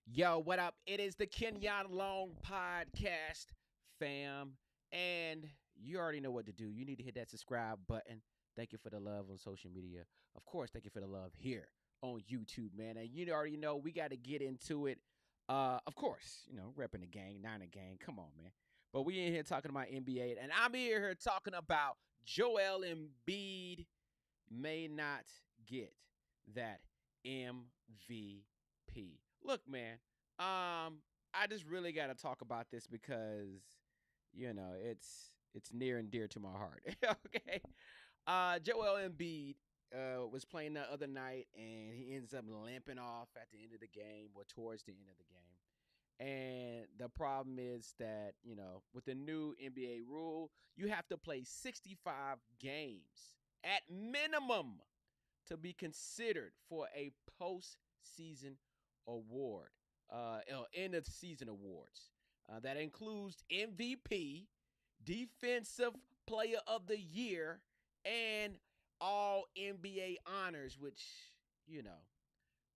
Yo, what up? It is the Kenyon Long Podcast, fam. And you already know what to do. You need to hit that subscribe button. Thank you for the love on social media. Of course, thank you for the love here on YouTube, man. And you already know we got to get into it. Of course, repping the gang, Niner gang. Come on, man. But we in here talking about NBA, and I'm here talking about Joel Embiid may not get that MVP. Look, man, I just really got to talk about this because it's near and dear to my heart. Okay, Joel Embiid was playing the other night, and he ends up limping off at the end of the game, or towards the end of the game. And the problem is that, with the new NBA rule, you have to play 65 games at minimum to be considered for a postseason award, end of season awards. That includes MVP, Defensive Player of the Year, and all NBA honors, which,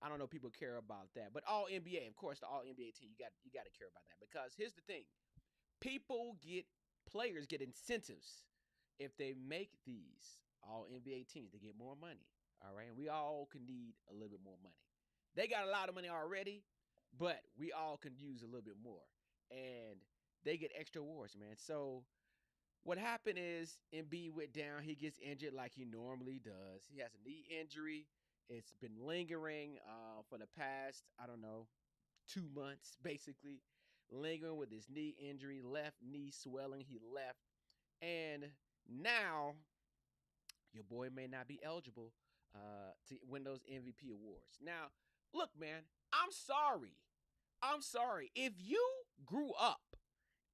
I don't know if people care about that. But all NBA, of course, the all NBA team, you got to care about that. Because here's the thing. Players get incentives if they make these all NBA teams. They get more money. All right. And we all can need a little bit more money. They got a lot of money already, but we all can use a little bit more. And they get extra awards, man. So what happened is Embiid went down. He gets injured like he normally does. He has a knee injury. It's been lingering for the past, 2 months, basically. Lingering with his knee injury, left knee swelling. He left. And now your boy may not be eligible to win those MVP awards. Now, look, man, I'm sorry. If you grew up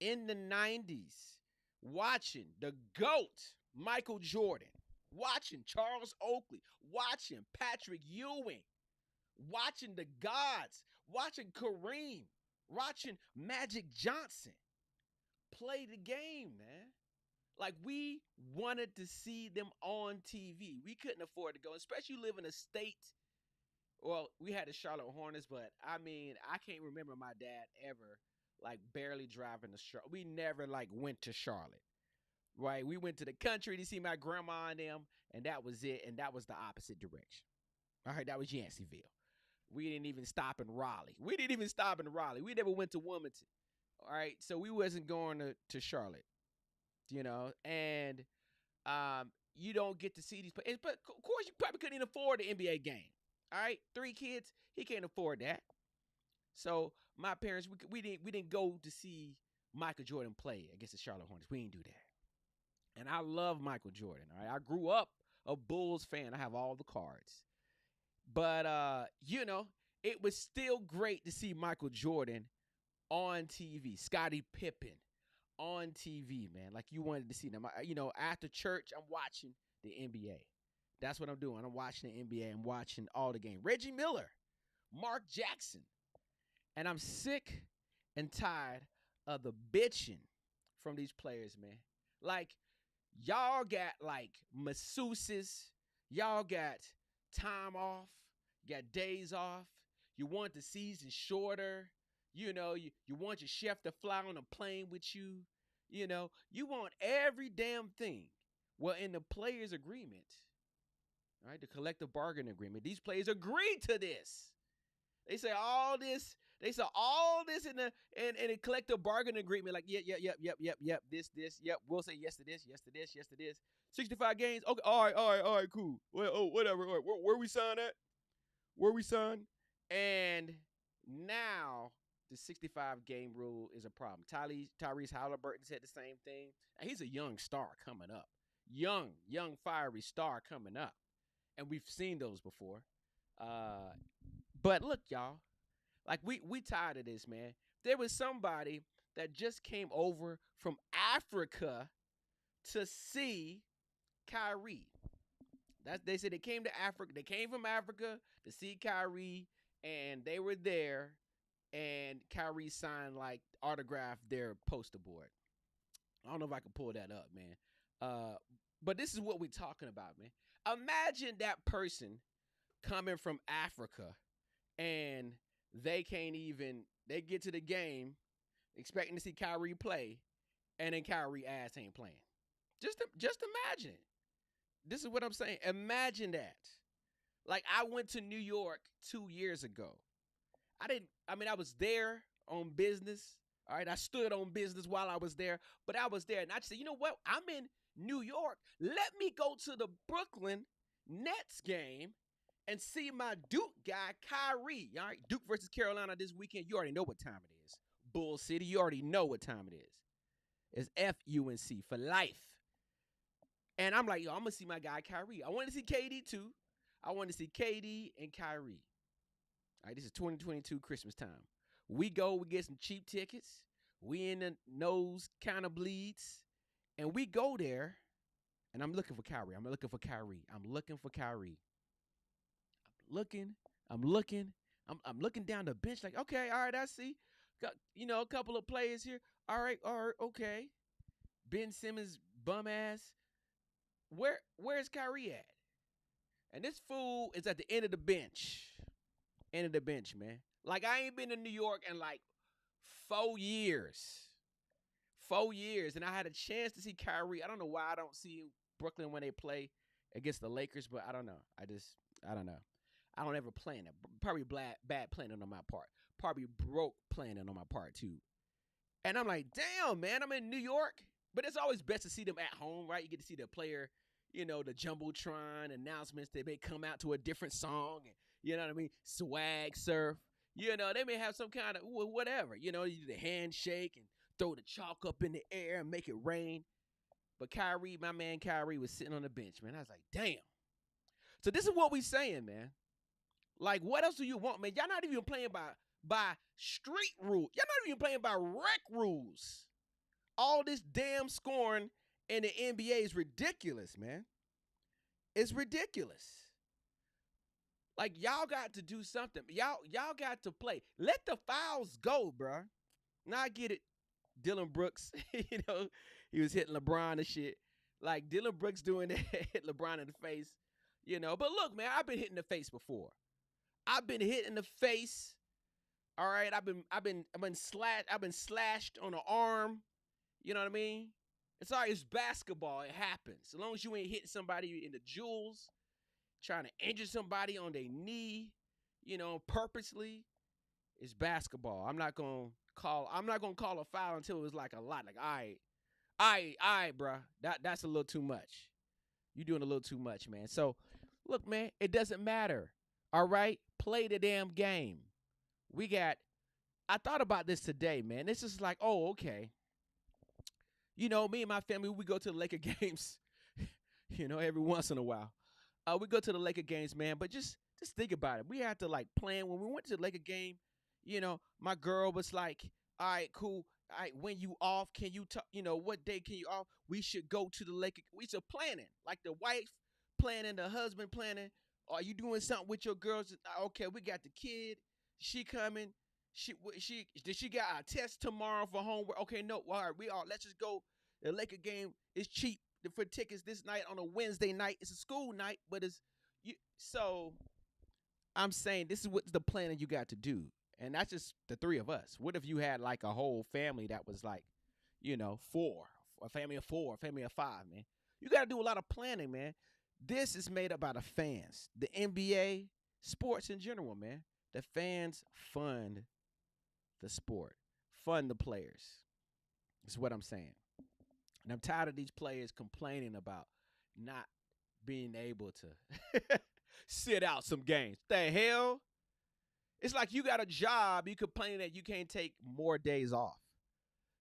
in the 90s watching the GOAT, Michael Jordan, watching Charles Oakley, watching Patrick Ewing, watching the gods, watching Kareem, watching Magic Johnson play the game, man. Like, we wanted to see them on TV. We couldn't afford to go, especially you live in a state. Well, we had the Charlotte Hornets, but I can't remember my dad ever, barely driving to Charlotte. We never, went to Charlotte, right? We went to the country to see my grandma and them, and that was it, and that was the opposite direction. All right, that was Yanceyville. We didn't even stop in Raleigh. We never went to Wilmington, all right? So we wasn't going to Charlotte, and you don't get to see these players. But, of course, you probably couldn't even afford the NBA game. All right, 3 kids, he can't afford that. So my parents, we didn't go to see Michael Jordan play against the Charlotte Hornets. We didn't do that. And I love Michael Jordan. All right, I grew up a Bulls fan. I have all the cards. But it was still great to see Michael Jordan on TV. Scottie Pippen on TV, man. Like, you wanted to see them. After church, I'm watching the NBA. That's what I'm doing. I'm watching the NBA. I'm watching all the games. Reggie Miller, Mark Jackson. And I'm sick and tired of the bitching from these players, man. Like, y'all got, masseuses. Y'all got time off. You got days off. You want the season shorter. You want your chef to fly on a plane with you. You want every damn thing. Well, in the players' agreement, all right, the collective bargaining agreement, these players agreed to this. They say all this. They saw all this in a collective bargaining agreement. Like, yep. This. Yep. We'll say yes to this, yes to this, yes to this. 65 games. Okay. All right. Cool. Well, whatever. All right, where we sign at? Where we sign? And now the 65 game rule is a problem. Tyrese Halliburton said the same thing. Now, he's a young star coming up. Young fiery star coming up. And we've seen those before. But look, y'all, we tired of this, man. There was somebody that just came over from Africa to see Kyrie. They said they came to Africa. They came from Africa to see Kyrie, and they were there, and Kyrie signed, autographed their poster board. I don't know if I can pull that up, man. But this is what we're talking about, man. Imagine that person coming from Africa and they get to the game expecting to see Kyrie play, and then Kyrie ass ain't playing. Just imagine it. This is what I'm saying. Imagine that. Like, I went to New York 2 years ago. I was there on business. All right, I stood on business while I was there, but I was there, and I just said, you know what? I'm in New York. Let me go to the Brooklyn Nets game and see my Duke guy, Kyrie. All right, Duke versus Carolina this weekend. You already know what time it is. Bull City, you already know what time it is. It's FUNC for life. And I'm like, yo, I'm going to see my guy, Kyrie. I want to see KD, too. I want to see KD and Kyrie. All right, this is 2022 Christmas time. We get some cheap tickets. We in the nose kind of bleeds. And we go there, and I'm looking for Kyrie. I'm looking down the bench like, okay, all right, I see. A couple of players here. All right, okay. Ben Simmons, bum ass. Where's Kyrie at? And this fool is at the end of the bench. End of the bench, man. Like, I ain't been to New York in like 4 years. 4 years. And I had a chance to see Kyrie. I don't know why I don't see Brooklyn when they play against the Lakers, but I don't know. I don't know. I don't ever plan it. Probably bad planning on my part. Probably broke planning on my part, too. And I'm like, damn, man, I'm in New York. But it's always best to see them at home, right? You get to see the player, the Jumbotron announcements. They may come out to a different song. And, you know what I mean? Swag surf. They may have some kind of whatever. You do the handshake and throw the chalk up in the air and make it rain. But Kyrie, my man Kyrie, was sitting on the bench, man. I was like, damn. So this is what we saying, man. Like, what else do you want, man? Y'all not even playing by street rules. Y'all not even playing by rec rules. All this damn scoring in the NBA is ridiculous, man. It's ridiculous. Like, y'all got to do something. Y'all got to play. Let the fouls go, bro. Now I get it. Dylan Brooks, he was hitting LeBron and shit. Like, Dylan Brooks doing that, hit LeBron in the face, But look, man, I've been hit in the face before. I've been hit in the face. All right, I've been slashed on the arm. You know what I mean? It's all right. It's basketball. It happens. As long as you ain't hitting somebody in the jewels, trying to injure somebody on their knee, purposely, it's basketball. I'm not gonna call a foul until it was like a lot. Like, all right, bro. That's a little too much. You're doing a little too much, man. So, look, man, it doesn't matter. All right? Play the damn game. I thought about this today, man. This is like, oh, okay. Me and my family, we go to the Laker games, every once in a while. We go to the Laker games, man, but just think about it. We had to, like, plan. When we went to the Laker game, my girl was like, all right, cool. All right, when you off, can you talk, what day can you off? We should go to the Laker. We should planning, like the wife planning, the husband planning. Are you doing something with your girls? Okay, we got the kid. She coming. She got our test tomorrow for homework. Okay, no, all right, let's just go. The Laker game is cheap for tickets this night on a Wednesday night. It's a school night, but so I'm saying this is what's the planning you got to do. And that's just the three of us. What if you had like a whole family that was like, a family of 4, a family of 5, man? You got to do a lot of planning, man. This is made up by the fans, the NBA, sports in general, man. The fans fund the sport, fund the players. That's what I'm saying. And I'm tired of these players complaining about not being able to sit out some games. The hell? It's like you got a job, you complain that you can't take more days off.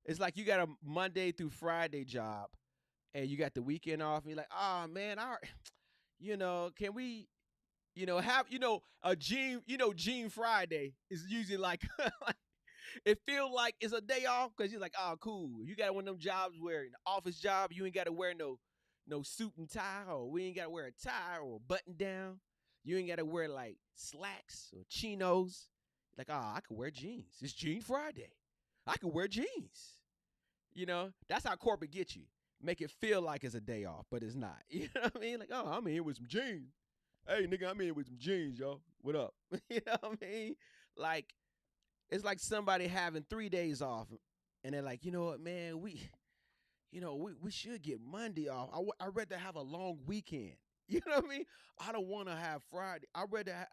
It's like you got a Monday through Friday job and you got the weekend off and you're like, oh man, can we, have, a Gene Friday is usually like, it feels like it's a day off because you're like, oh, cool. You got one of them jobs where an office job, you ain't got to wear no suit and tie, or we ain't got to wear a tie or a button down. You ain't got to wear like slacks or chinos. Like, I could wear jeans. It's Jean Friday. I could wear jeans. That's how corporate gets you. Make it feel like it's a day off, but it's not. You know what I mean? Like, oh, I'm in here with some jeans. Hey, nigga, I'm in here with some jeans, yo. What up? You know what I mean? Like it's like somebody having 3 days off, and they're like, you know what, man, we should get Monday off. I'd rather have a long weekend. You know what I mean? I don't want to have Friday. I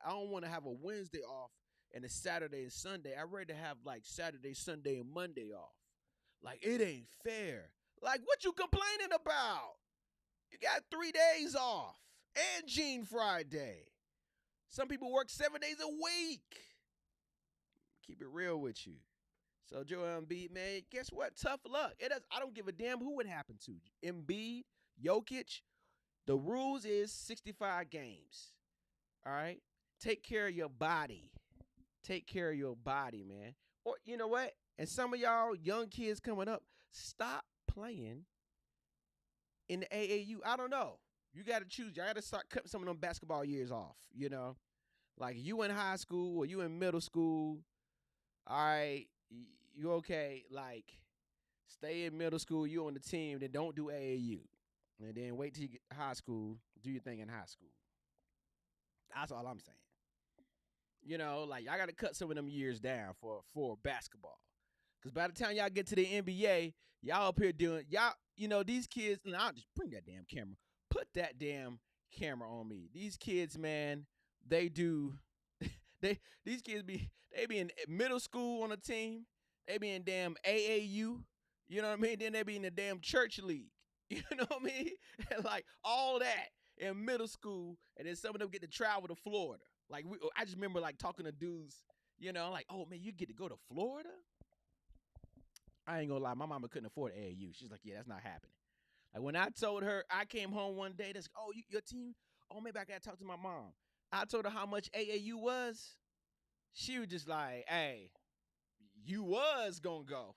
don't want to have a Wednesday off and a Saturday and Sunday. I'd rather have like Saturday, Sunday, and Monday off. Like it ain't fair. Like what you complaining about? You got 3 days off and Gene Friday. Some people work 7 days a week. Keep it real with you. So Joel Embiid, man, guess what? Tough luck. I don't give a damn who it happened to. Embiid, Jokic. The rules is 65 games. All right? Take care of your body. Take care of your body, man. Or you know what? And some of y'all young kids coming up, stop playing in the AAU. I don't know. You got to choose. Y'all got to start cutting some of them basketball years off, you know? Like you in high school or you in middle school, all right, you okay, like stay in middle school, you on the team, then don't do AAU. And then wait till you get high school, do your thing in high school. That's all I'm saying. You know, like y'all got to cut some of them years down for basketball. Because by the time y'all get to the NBA, y'all up here doing, y'all, you know, these kids, and I'll just bring that damn camera. Put that damn camera on me. These kids, man, they do, these kids they be in middle school on a team. They be in damn AAU. You know what I mean? Then they be in the damn church league. You know what I mean? And like all that in middle school. And then some of them get to travel to Florida. Like I just remember like talking to dudes, you know, like, oh man, you get to go to Florida? I ain't gonna lie, my mama couldn't afford AAU. She's like, yeah, that's not happening. Like when I told her, I came home one day, that's, oh, your team? Oh, maybe I gotta talk to my mom. I told her how much AAU was. She was just like, hey, you was gonna go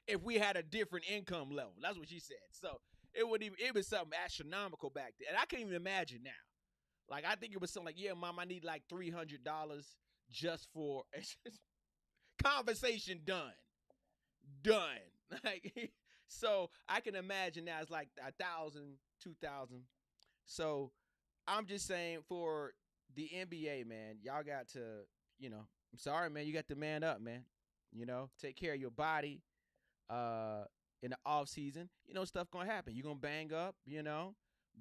if we had a different income level. That's what she said. So it was something astronomical back then. And I can't even imagine now. Like I think it was something like, yeah, mom, I need like $300 just for conversation done. Like so I can imagine now it's like 1,000, 2,000. So I'm just saying for the NBA, man, y'all got to, you know, I'm sorry, man, you got to man up, man. You know, take care of your body. In the off season, you know, stuff gonna happen. You're gonna bang up, you know,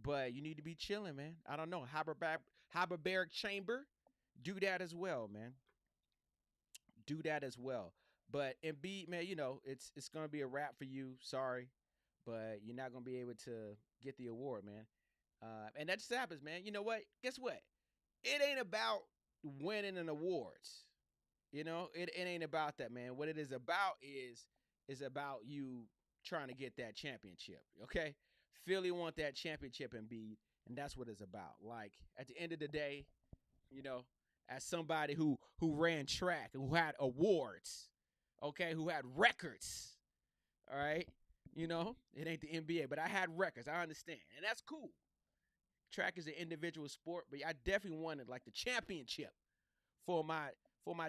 but you need to be chilling, man. I don't know, hyperbaric chamber, do that as well, man. Do that as well. But Embiid, man, you know, it's gonna be a wrap for you. Sorry, but you're not gonna be able to get the award, man. And that just happens, man. You know what? Guess what? It ain't about winning an awards. You know, it ain't about that, man. What it is about is about you trying to get that championship. Okay, Philly want that championship, Embiid, and that's what it's about. Like at the end of the day, you know, as somebody who ran track and who had awards, okay, who had records, all right, you know, it ain't the NBA, but I had records. I understand, and that's cool. Track is an individual sport, but I definitely wanted like the championship for my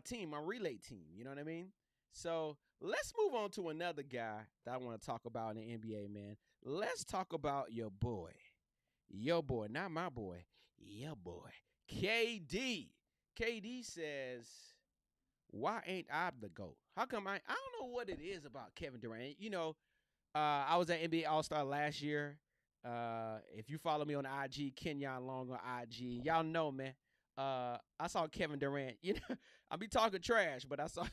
team, my relay team. You know what I mean? So let's move on to another guy that I want to talk about in the NBA, man. Let's talk about your boy, not my boy, your boy, KD. KD says, why ain't I the GOAT? How come I don't know what it is about Kevin Durant. You know, I was at NBA All-Star last year. If you follow me on IG, Kenyon Long on IG, y'all know, man. I saw Kevin Durant. You know, I be talking trash, but I saw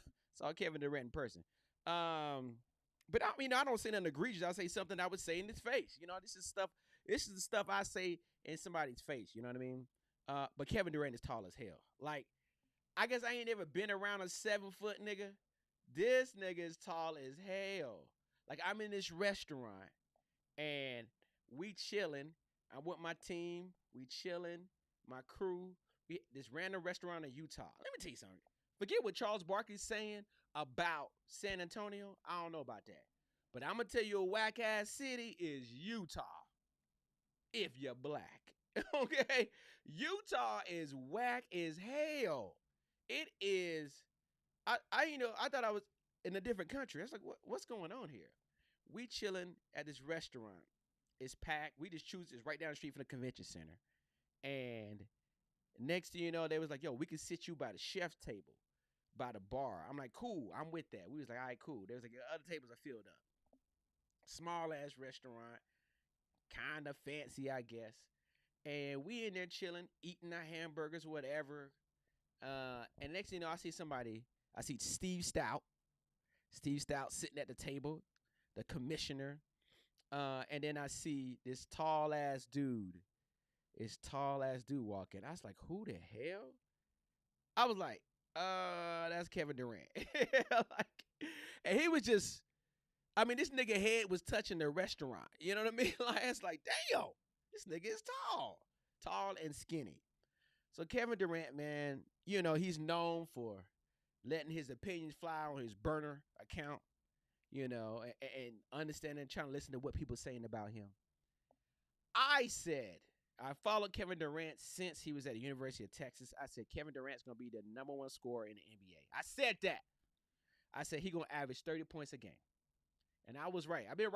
Kevin Durant in person. But I mean, I don't say nothing egregious. I say something I would say in his face. You know, this is the stuff I say in somebody's face. You know what I mean? But Kevin Durant is tall as hell. Like, I guess I ain't ever been around a 7-foot nigga. This nigga is tall as hell. Like, I'm in this restaurant and we chilling. I'm with my team. We chilling. My crew. This random restaurant in Utah. Let me tell you something. Forget what Charles Barkley's saying about San Antonio. I don't know about that. But I'm going to tell you a whack-ass city is Utah. If you're black. Okay? Utah is whack as hell. It is. I thought I was in a different country. I was like, what's going on here? We chilling at this restaurant. It's packed. We just choose. It's right down the street from the convention center. And next thing you know, they was like, yo, we can sit you by the chef's table. by the bar. I'm like, cool, I'm with that. We was like, all right, cool. There was like other tables are filled up. Small ass restaurant, kind of fancy, I guess. And we in there chilling, eating our hamburgers, whatever. And next thing you know, I see Steve Stout. Steve Stout sitting at the table, the commissioner. And then I see this tall ass dude walking. I was like, who the hell? I was like, that's Kevin Durant. Like, and he was just, I mean, this nigga head was touching the restaurant. You know what I mean? Like, it's like, damn, this nigga is tall and skinny. So Kevin Durant, man, you know, he's known for letting his opinions fly on his burner account, you know, and understanding, trying to listen to what people are saying about him. I followed Kevin Durant since he was at the University of Texas. I said Kevin Durant's going to be the number one scorer in the NBA. I said that. I said he's going to average 30 points a game. And I was right. I've been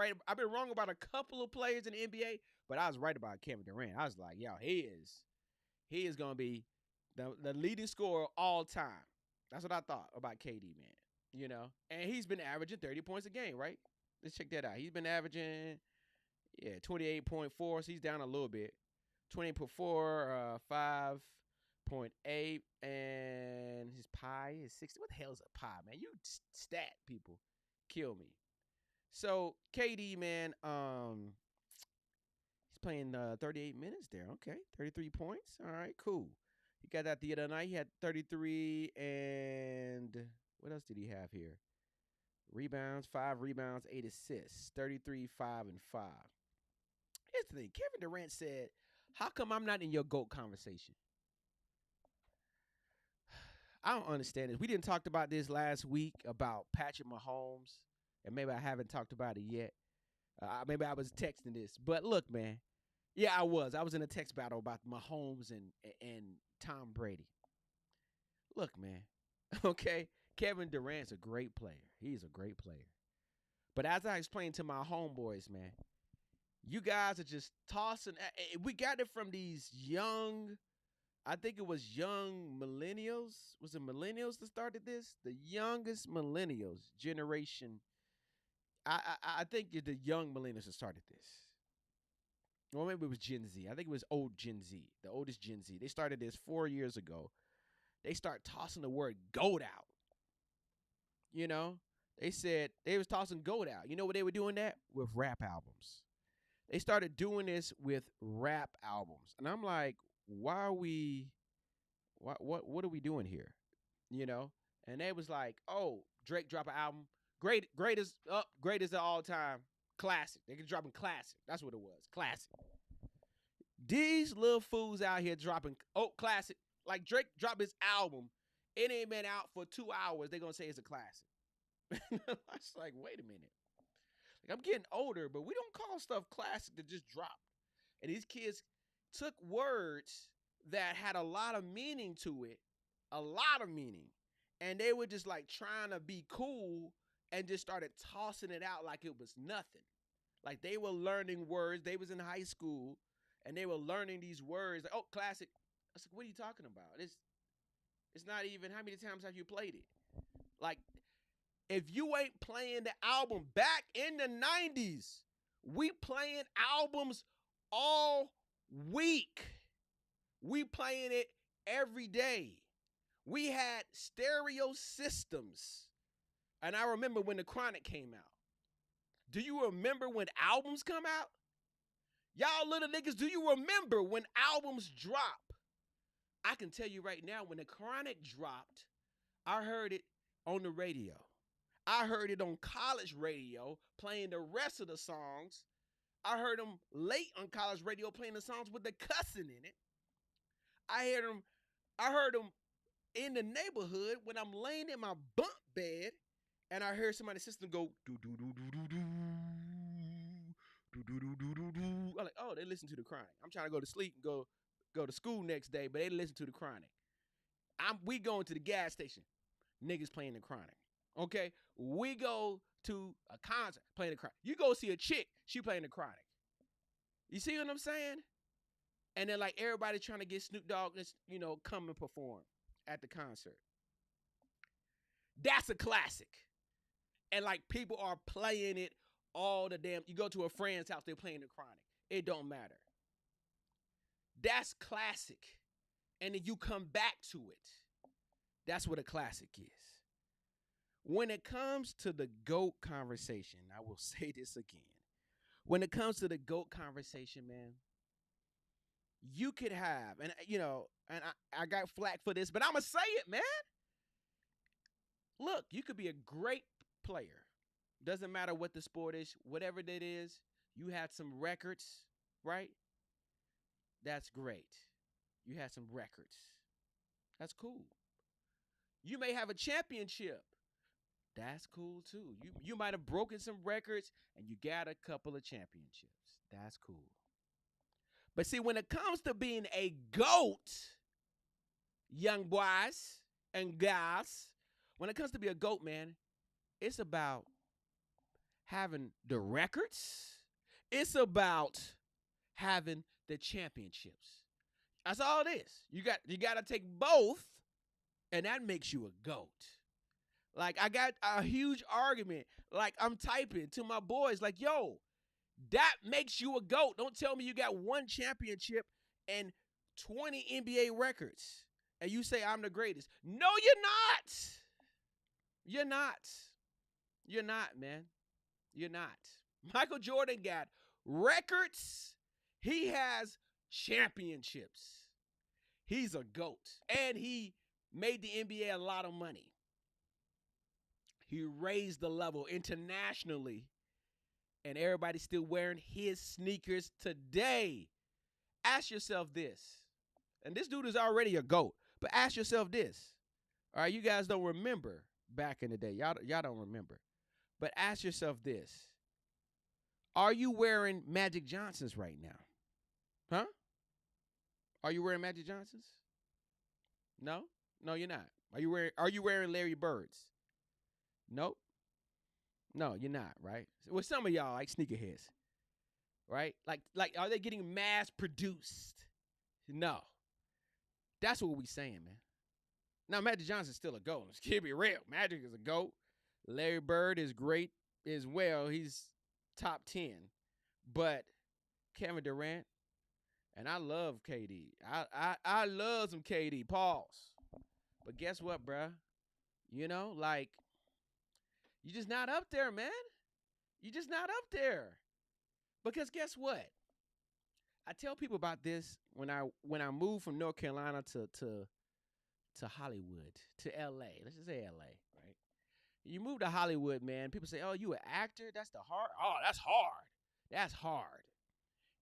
wrong about a couple of players in the NBA, but I was right about Kevin Durant. I was like, yo, he is going to be the leading scorer all time. That's what I thought about KD, man. You know, and he's been averaging 30 points a game, right? Let's check that out. He's been averaging, 28.4, so he's down a little bit. 20.4, 5.8, and his pi is 60. What the hell is a pi, man? You stat people. Kill me. So, KD, man, he's playing 38 minutes there. Okay, 33 points. All right, cool. He got that the other night. He had 33 and what else did he have here? Rebounds, 5 rebounds, 8 assists, 33, 5, and 5. Here's the thing. Kevin Durant said, how come I'm not in your GOAT conversation? I don't understand this. We didn't talk about this last week about Patrick Mahomes, and maybe I haven't talked about it yet. Maybe I was texting this. But look, man. Yeah, I was. I was in a text battle about Mahomes and Tom Brady. Look, man. Okay? Kevin Durant's a great player. He's a great player. But as I explained to my homeboys, man, you guys are just tossing. We got it from these young, I think it was young millennials. Was it millennials that started this? The youngest millennials generation. I think it's the young millennials that started this. Or maybe it was Gen Z. I think it was old Gen Z, the oldest Gen Z. They started this 4 years ago. They start tossing the word GOAT out. You know, they said they was tossing GOAT out. You know what they were doing that? With rap albums. They started doing this with rap albums. And I'm like, what are we doing here? You know? And they was like, oh, Drake dropped an album. Greatest of all time. Classic. They can drop in classic. That's what it was. Classic. These little fools out here dropping, classic. Like Drake dropped his album. It ain't been out for 2 hours. They're going to say it's a classic. I was like, wait a minute. Like, I'm getting older, but we don't call stuff classic that just dropped. And these kids took words that had a lot of meaning to it. A lot of meaning. And they were just like trying to be cool and just started tossing it out like it was nothing. Like they were learning words. They was in high school and they were learning these words. Like, classic. I was like, what are you talking about? It's not even, how many times have you played it? Like, if you ain't playing the album back in the 90s, we playing albums all week. We playing it every day. We had stereo systems. And I remember when the Chronic came out. Do you remember when albums come out? Y'all little niggas, do you remember when albums drop? I can tell you right now, when the Chronic dropped, I heard it on the radio. I heard it on college radio playing the rest of the songs. I heard them late on college radio playing the songs with the cussing in it. I heard them in the neighborhood when I'm laying in my bunk bed and I heard somebody's system go do do do do do do do do do do do do. I'm like, oh, they listen to the Chronic. I'm trying to go to sleep and go to school next day, but they listen to the Chronic. We going to the gas station, niggas playing the Chronic. Okay, we go to a concert playing the Chronic. You go see a chick, she playing the Chronic. You see what I'm saying? And then like everybody trying to get Snoop Dogg, come and perform at the concert. That's a classic. And like people are playing it all the damn. You go to a friend's house, they're playing the Chronic. It don't matter. That's classic. And then you come back to it. That's what a classic is. When it comes to the GOAT conversation, I will say this again. When it comes to the GOAT conversation, man, you could have, and I got flack for this, but I'm going to say it, man. Look, you could be a great player. Doesn't matter what the sport is, whatever that is, you had some records, right? That's great. You had some records. That's cool. You may have a championship. That's cool too. You might have broken some records and you got a couple of championships. That's cool. But see, when it comes to being a GOAT, young boys and guys, when it comes to be a GOAT, man, it's about having the records. It's about having the championships. That's all it is. You got to take both, and that makes you a GOAT. Like, I got a huge argument. Like, I'm typing to my boys, like, yo, that makes you a GOAT. Don't tell me you got one championship and 20 NBA records, and you say I'm the greatest. No, you're not. You're not. You're not, man. You're not. Michael Jordan got records. He has championships. He's a GOAT. And he made the NBA a lot of money. He raised the level internationally. And everybody's still wearing his sneakers today. Ask yourself this. And this dude is already a GOAT. But ask yourself this. All right, you guys don't remember back in the day. Y'all don't remember. But ask yourself this. Are you wearing Magic Johnsons right now? Huh? Are you wearing Magic Johnsons? No? No, you're not. Are you wearing Larry Birds? Nope. No, you're not, right? Well, some of y'all like sneakerheads, right? Like, are they getting mass produced? No. That's what we saying, man. Now, Magic Johnson's still a GOAT. Let's keep it real. Magic is a GOAT. Larry Bird is great as well. He's top 10. But Kevin Durant, and I love KD. I love some KD. Pause. But guess what, bruh? You know, like, you're just not up there, man. You're just not up there. Because guess what? I tell people about this when I moved from North Carolina to Hollywood, to LA. Let's just say LA, right? You move to Hollywood, man. People say, "Oh, you an actor? That's the hard." Oh, that's hard. That's hard.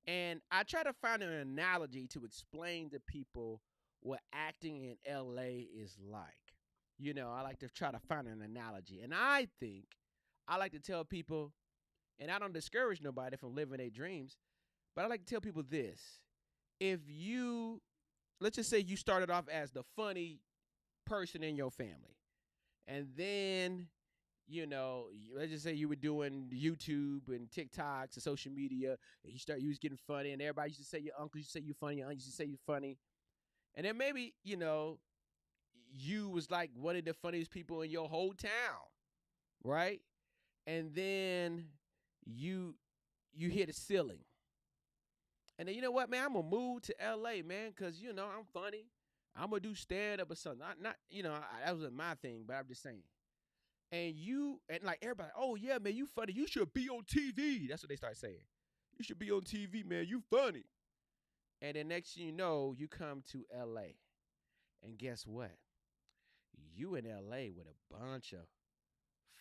And I try to find an analogy to explain to people what acting in LA is like. You know, I like to try to find an analogy. And I think I like to tell people, and I don't discourage nobody from living their dreams, but I like to tell people this. If you, let's just say you started off as the funny person in your family. And then, you know, let's just say you were doing YouTube and TikToks and social media, and you was getting funny, and everybody used to say your uncle used to say you funny, your aunt used to say you funny. And then maybe, you know, you was like one of the funniest people in your whole town, right? And then you hit a ceiling. And then, you know what, man, I'm going to move to L.A., man, because, you know, I'm funny. I'm going to do stand-up or something. Not you know, that wasn't my thing, but I'm just saying. And like everybody, oh, yeah, man, you funny. You should be on TV. That's what they start saying. You should be on TV, man. You funny. And then next thing you know, you come to L.A. And guess what? You in L.A. with a bunch of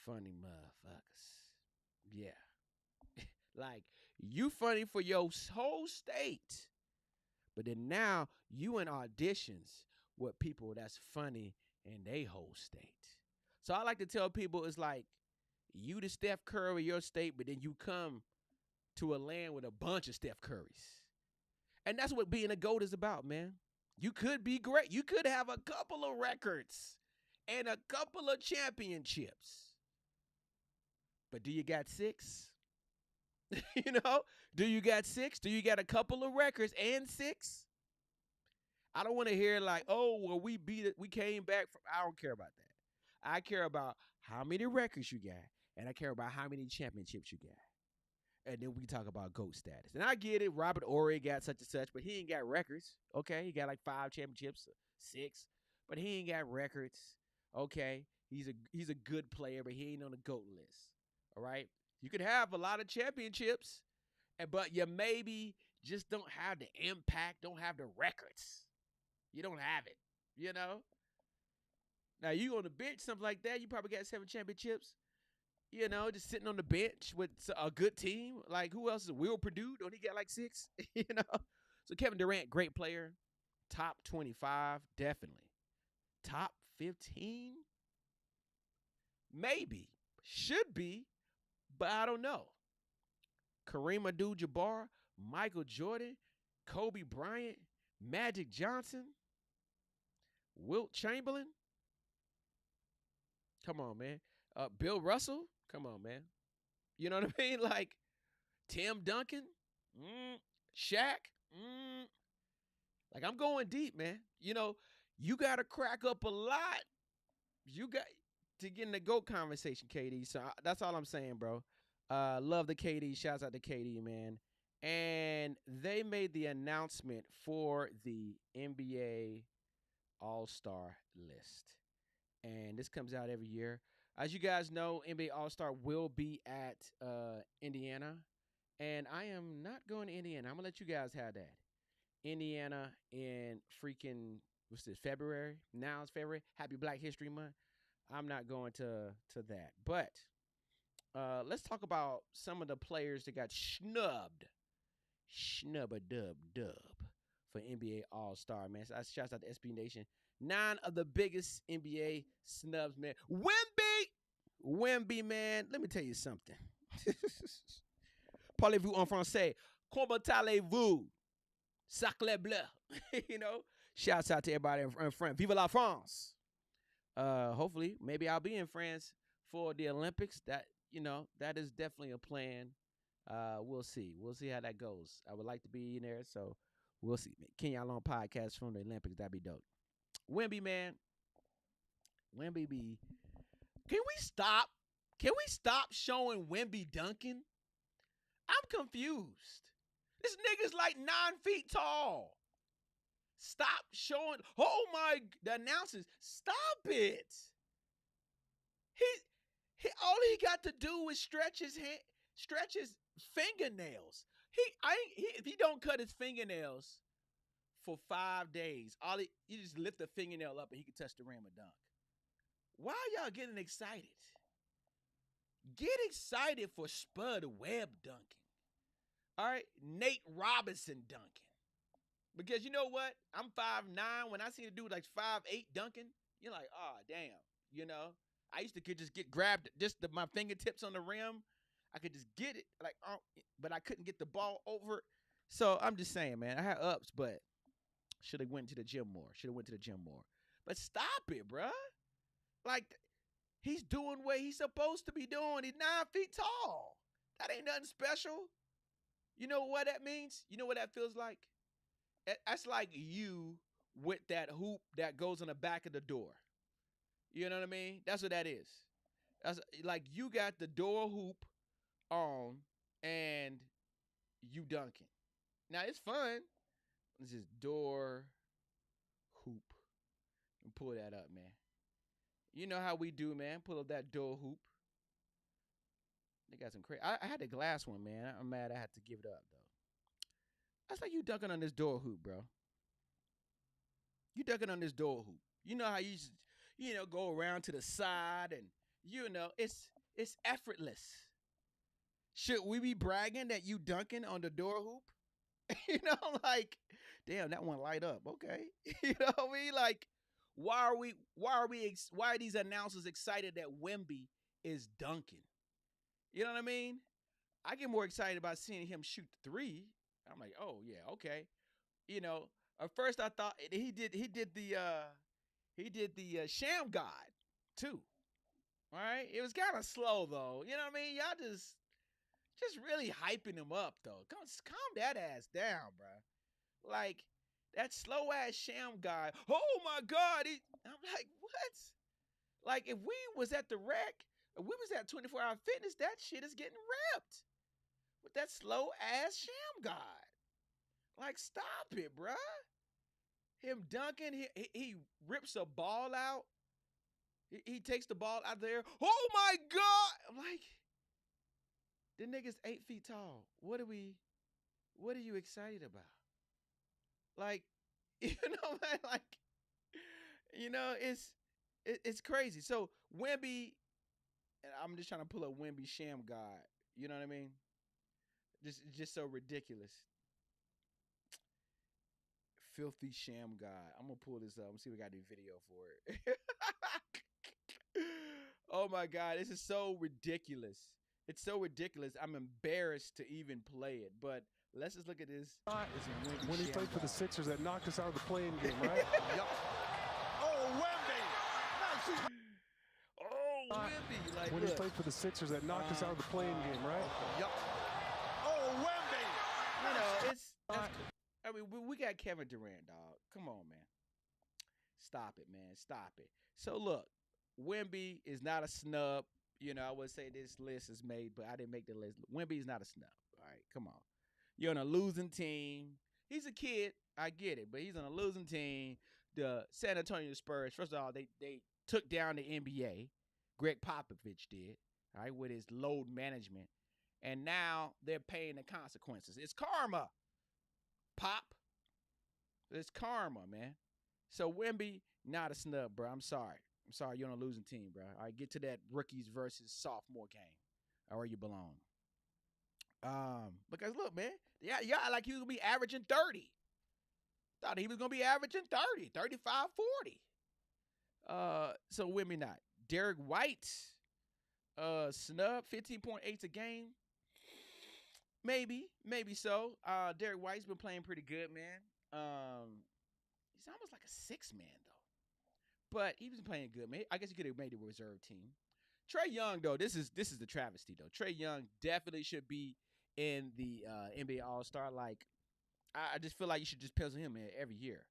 funny motherfuckers. Yeah. Like, you funny for your whole state. But then now you in auditions with people that's funny in their whole state. So I like to tell people it's like you the Steph Curry of your state, but then you come to a land with a bunch of Steph Currys. And that's what being a GOAT is about, man. You could be great. You could have a couple of records and a couple of championships. But do you got 6? You know, do you got 6? Do you got a couple of records and 6? I don't want to hear like, oh, well, we came back from. I don't care about that. I care about how many records you got, and I care about how many championships you got. And then we talk about GOAT status. And I get it. Robert Horry got such and such, but he ain't got records. Okay. He got like 5 championships, 6, but he ain't got records. Okay. He's a good player, but he ain't on the GOAT list. All right. You could have a lot of championships, but you maybe just don't have the impact, don't have the records. You don't have it, you know? Now, you on the bench, something like that, you probably got 7 championships. You know, just sitting on the bench with a good team. Like, who else is Will Purdue? Don't he get like 6? You know? So, Kevin Durant, great player. Top 25, definitely. Top 15? Maybe. Should be, but I don't know. Kareem Abdul-Jabbar, Michael Jordan, Kobe Bryant, Magic Johnson, Wilt Chamberlain. Come on, man. Bill Russell. Come on, man. You know what I mean? Like Tim Duncan, Shaq. Like I'm going deep, man. You know, you got to crack up a lot. You got to get in the GOAT conversation, KD. So that's all I'm saying, bro. Love the KD. Shouts out to KD, man. And they made the announcement for the NBA All-Star list. And this comes out every year. As you guys know, NBA All-Star will be at Indiana. And I am not going to Indiana. I'm going to let you guys have that. Indiana in freaking, what's this, February? Now it's February. Happy Black History Month. I'm not going to that. But let's talk about some of the players that got snubbed. Snub-a-dub-dub for NBA All-Star, man. So shouts out to SB Nation. 9 of the biggest NBA snubs, man. Wemby, man. Let me tell you something. Parlez-vous en français? Comment allez-vous? Sacre bleu. You know? Shouts out to everybody in France. Vive la France. Hopefully, maybe I'll be in France for the Olympics. That, you know, that is definitely a plan. We'll see. We'll see how that goes. I would like to be in there, so we'll see. Kenyon Long Podcast from the Olympics. That'd be dope. Wemby, man. Wemby be. Can we stop? Can we stop showing Wemby dunking? I'm confused. This nigga's like 9 feet tall. Stop showing. Oh my! The announcers, stop it. He all he got to do is stretch his hand, stretch his fingernails. If he don't cut his fingernails for 5 days, you just lift the fingernail up and he can touch the rim and dunk. Why are y'all getting excited? Get excited for Spud Webb dunking. All right, Nate Robinson dunking. Because you know what? I'm 5'9". When I see a dude like 5'8" dunking, you're like, oh, damn. You know? I used to just get grabbed, my fingertips on the rim. I could just get it, like, but I couldn't get the ball over. So I'm just saying, man, I had ups, but should have went to the gym more. But stop it, bruh. Like, he's doing what he's supposed to be doing. He's 9 feet tall. That ain't nothing special. You know what that means? You know what that feels like? That's like you with that hoop that goes on the back of the door. You know what I mean? That's what that is. That's like you got the door hoop on and you dunking. Now it's fun. This is door hoop. And pull that up, man. You know how we do, man. Pull up that door hoop. They got some crazy. I had the glass one, man. I'm mad I had to give it up, though. That's like you dunking on this door hoop, bro. You dunking on this door hoop. You know how you go around to the side and, it's effortless. Should we be bragging that you dunking on the door hoop? Like, damn, that one light up. Okay. You know what I mean? Like, why are these announcers excited that Wemby is dunking? You know what I mean? I get more excited about seeing him shoot 3. I'm like, oh yeah, okay. At first I thought he did the sham god too. All right, it was kind of slow though. You know what I mean? Y'all just really hyping him up though. Calm that ass down, bro. Like that slow ass sham guy. Oh my God! I'm like, what? Like, if we was at the rec, if we was at 24-hour fitness, that shit is getting ripped with that slow ass sham god. Like, stop it, bruh. Him dunking, he rips a ball out. He takes the ball out there. Oh my God! I'm like, the nigga's 8 feet tall. What are you excited about? Like, you know, man, like, you know, it's crazy. So Wemby, I'm just trying to pull up Wemby sham god. You know what I mean? Just so ridiculous. Filthy sham god. I'm gonna pull this up. I'm see if we got any video for it. Oh my God, this is so ridiculous. It's so ridiculous. I'm embarrassed to even play it. But let's just look at this. When he played for the Sixers, that knocked us out of the play-in game, right? Yep. Oh, Wemby! Nice. Oh, Wemby! Like, when he played for the Sixers, that knocked us out of the play-in game, right? Yep. Oh, Wemby! You know, that's I mean, we got Kevin Durant, dog. Come on, man. Stop it, man. Stop it. So look, Wemby is not a snub. You know, I would say this list is made, but I didn't make the list. Wemby is not a snub. All right, come on. You're on a losing team. He's a kid. I get it, but he's on a losing team. The San Antonio Spurs, first of all, they took down the NBA. Greg Popovich did, all right, with his load management. And now they're paying the consequences. It's karma, Pop. It's karma, man. So Wemby, not a snub, bro. I'm sorry. You're on a losing team, bro. All right, get to that rookies versus sophomore game, or where you belong. Because look, man, yeah, like he was gonna be averaging 30. Thought he was gonna be averaging 30, 35, 40. So Wemby not. Derek White, snub, 15.8 a game. Maybe so. Derek White's been playing pretty good, man. He's almost like a 6-man though. But he was playing good, man. I guess he could have made the reserve team. Trae Young, though, this is the travesty, though. Trae Young definitely should be in the NBA All-Star. Like, I just feel like you should just pencil him in every year.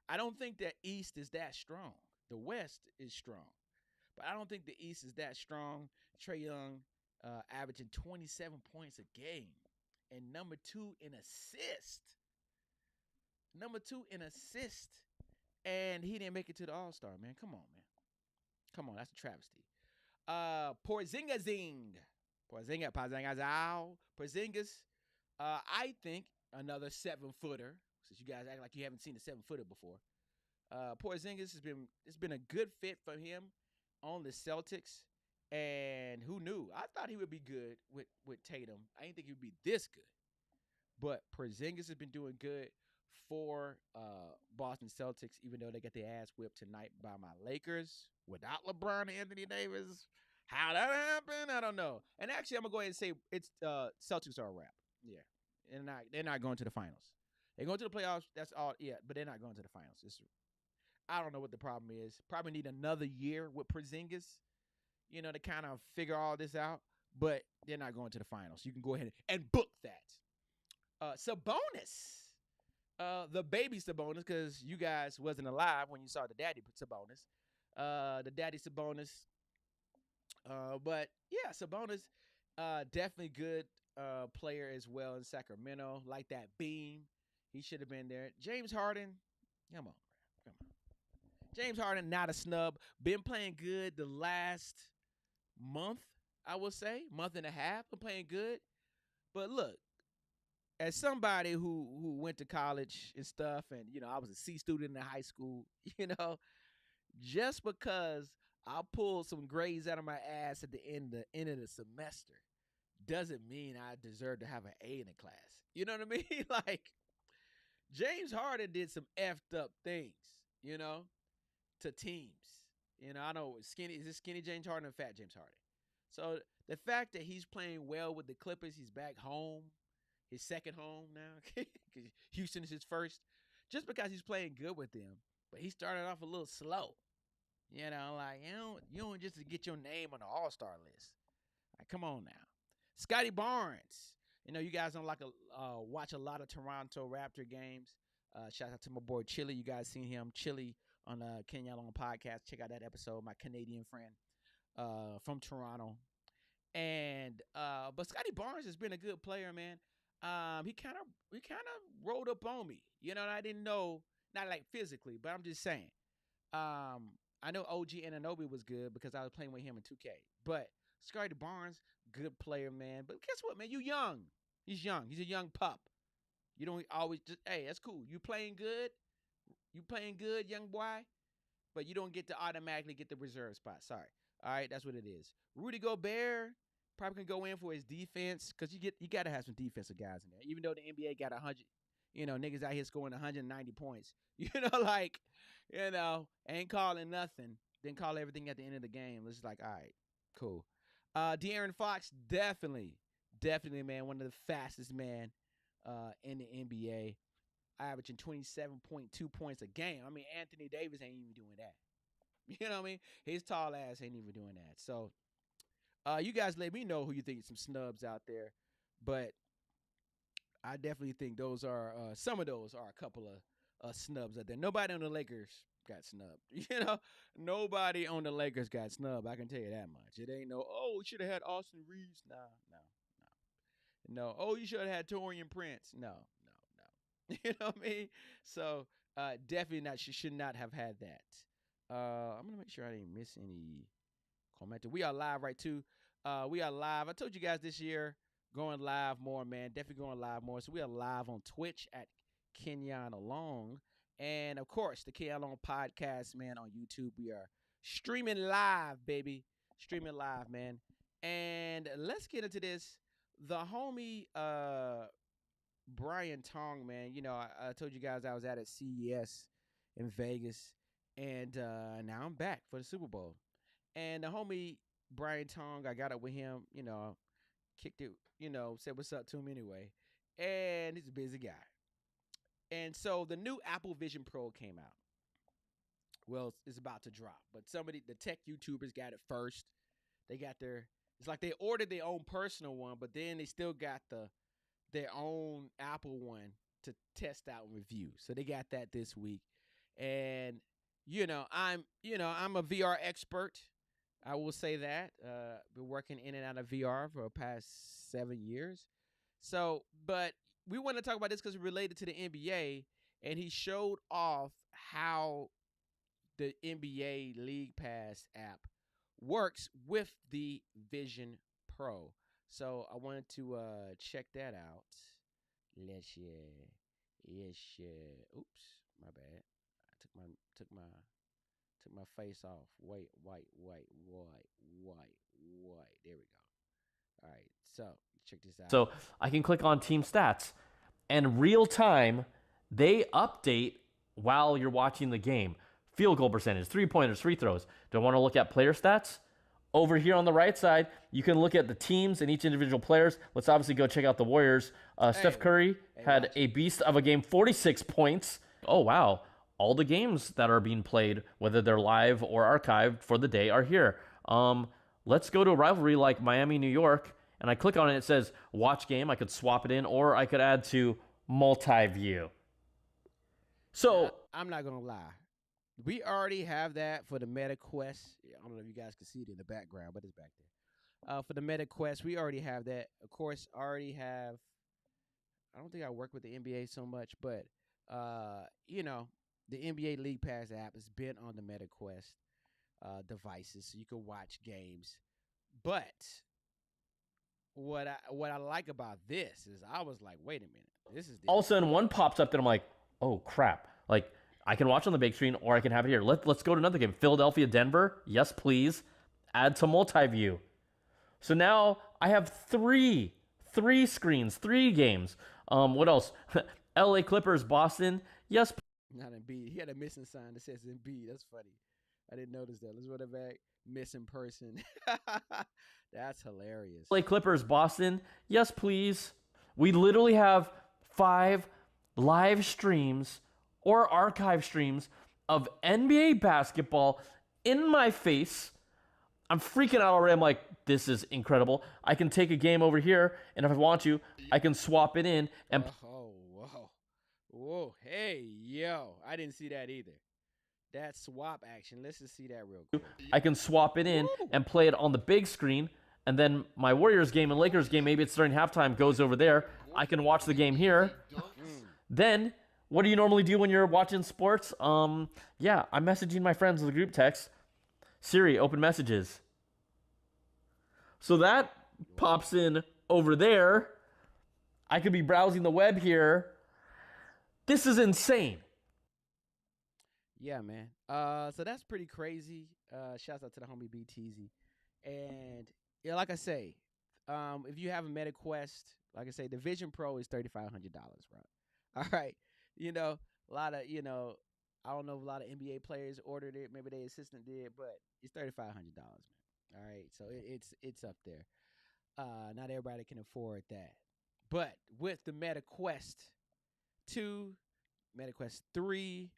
I don't think the East is that strong. The West is strong. But I don't think the East is that strong. Trae Young averaging 27 points a game. And number 2 in assist. And he didn't make it to the All-Star, man. Come on, man. Come on, that's a travesty. Porzingis. I think another 7-footer. Since you guys act like you haven't seen a 7-footer before. Porzingis it's been a good fit for him on the Celtics. And who knew? I thought he would be good with Tatum. I didn't think he would be this good. But Porzingis has been doing good for Boston Celtics, even though they got their ass whipped tonight by my Lakers without LeBron and Anthony Davis. How that happened, I don't know. And actually, I'm gonna go ahead and say it's Celtics are a wrap. Yeah, they're not going to the finals. They're going to the playoffs. That's all. Yeah, but they're not going to the finals. I don't know what the problem is. Probably need another year with Porzingis, you know, to kind of figure all this out. But they're not going to the finals. You can go ahead and book that. Sabonis. The baby Sabonis, because you guys wasn't alive when you saw the daddy Sabonis. The daddy Sabonis. But yeah, Sabonis, definitely good player as well in Sacramento. Like that beam. He should have been there. James Harden. Come on. James Harden, not a snub. Been playing good the last month, I would say. Month and a half. Been playing good. But look, as somebody who went to college and stuff, and, you know, I was a C student in high school, you know, just because I pulled some grades out of my ass at the end of the semester doesn't mean I deserve to have an A in the class. You know what I mean? Like, James Harden did some effed up things, you know, to teams. You know, I know is it skinny James Harden or fat James Harden? So the fact that he's playing well with the Clippers, he's back home. His second home now, because Houston is his first, just because he's playing good with them. But he started off a little slow. You know, like, you don't just get your name on the All-Star list. Like, come on now. Scotty Barnes. You know, you guys don't watch a lot of Toronto Raptor games. Shout out to my boy Chili. You guys seen him, Chili on the Kenyon Long Podcast. Check out that episode. My Canadian friend from Toronto. And but Scotty Barnes has been a good player, man. He kind of rolled up on me, you know. And I didn't know, not like physically, but I'm just saying. I know OG Anunoby was good because I was playing with him in 2K. But Scotty Barnes, good player, man. But guess what, man? You young. He's young. He's a young pup. You don't always just, hey, that's cool. You playing good, young boy. But you don't get to automatically get the reserve spot. Sorry. All right, that's what it is. Rudy Gobert probably can go in for his defense because you got to have some defensive guys in there. Even though the NBA got 100, niggas out here scoring 190 points. Ain't calling nothing. Then call everything at the end of the game. It's like, all right, cool. De'Aaron Fox, definitely, man, one of the fastest man in the NBA, averaging 27.2 points a game. I mean, Anthony Davis ain't even doing that. You know what I mean? His tall ass ain't even doing that. So, you guys let me know who you think some snubs out there. But I definitely think those are some of those are a couple of snubs out there. Nobody on the Lakers got snubbed. Nobody on the Lakers got snubbed. I can tell you that much. It ain't no, oh, we should have had Austin Reeves. No. Oh, you should have had Taurean Prince. No. You know what I mean? So, definitely not. She should not have had that. I'm going to make sure I didn't miss any comment. We are live, right, too. We are live. I told you guys this year, going live more, man. Definitely going live more. So we are live on Twitch at Kenyon Long. And, of course, the Kenyon Long Podcast, man, on YouTube. We are streaming live, baby. Streaming live, man. And let's get into this. The homie Brian Tong, man. I told you guys I was at CES in Vegas. And now I'm back for the Super Bowl. And the homie Brian Tong, I got up with him, kicked it, said what's up to him anyway. And he's a busy guy. And so the new Apple Vision Pro came out. Well, it's about to drop. But the tech YouTubers got it first. They got it's like they ordered their own personal one, but then they still got their own Apple one to test out and review. So they got that this week. And I'm a VR expert. I will say that. Been working in and out of VR for the past 7 years. So, but we want to talk about this because it's related to the NBA, and he showed off how the NBA League Pass app works with the Vision Pro. So I wanted to check that out. Oops, my bad. I took my face off. White. There we go. All right, so check this out. So I can click on team stats, and real time, they update while you're watching the game. Field goal percentage, 3-pointers, free throws. Do I want to look at player stats? Over here on the right side, you can look at the teams and each individual players. Let's obviously go check out the Warriors. Steph Curry had a beast of a game, 46 points. Oh, wow. All the games that are being played, whether they're live or archived for the day, are here. Let's go to a rivalry like Miami, New York, and I click on it. It says watch game. I could swap it in, or I could add to multi-view. So I'm not gonna lie, we already have that for the Meta Quest. I don't know if you guys can see it in the background, but it's back there. For the Meta Quest, we already have that. Of course, I already have. I don't think I work with the NBA so much, but the NBA League Pass app has been on the Meta Quest devices, so you can watch games. But what I like about this is I was like, wait a minute, this is different. All of a sudden one pops up that I'm like, oh crap! Like I can watch on the big screen, or I can have it here. Let's go to another game. Philadelphia, Denver. Yes, please. Add to multi-view. So now I have three screens, 3 games. What else? LA Clippers, Boston. Yes. Not Embiid. He had a missing sign that says Embiid. That's funny. I didn't notice that. Let's run it back. Missing person. That's hilarious. LA Clippers, Boston. Yes, please. We literally have 5 live streams or archive streams of NBA basketball in my face. I'm freaking out already. I'm like, this is incredible. I can take a game over here, and if I want to, I can swap it in and Whoa. Hey, yo. I didn't see that either. that swap action. Let's just see that real quick. I can swap it in and play it on the big screen, and then my Warriors game and Lakers game, maybe it's during halftime, goes over there. I can watch the game here. Then, what do you normally do when you're watching sports? I'm messaging my friends in the group text. Siri, open messages. So that pops in over there. I could be browsing the web here. This is insane. Yeah, man. So that's pretty crazy. Shouts out to the homie BTZ. And yeah, like I say, if you have a MetaQuest, like I say, the Vision Pro is $3,500, bro. All right. A lot of, I don't know if a lot of NBA players ordered it. Maybe their assistant did, but it's $3,500, man. All right. So it's up there. Not everybody can afford that. But with the MetaQuest 2, MetaQuest 3,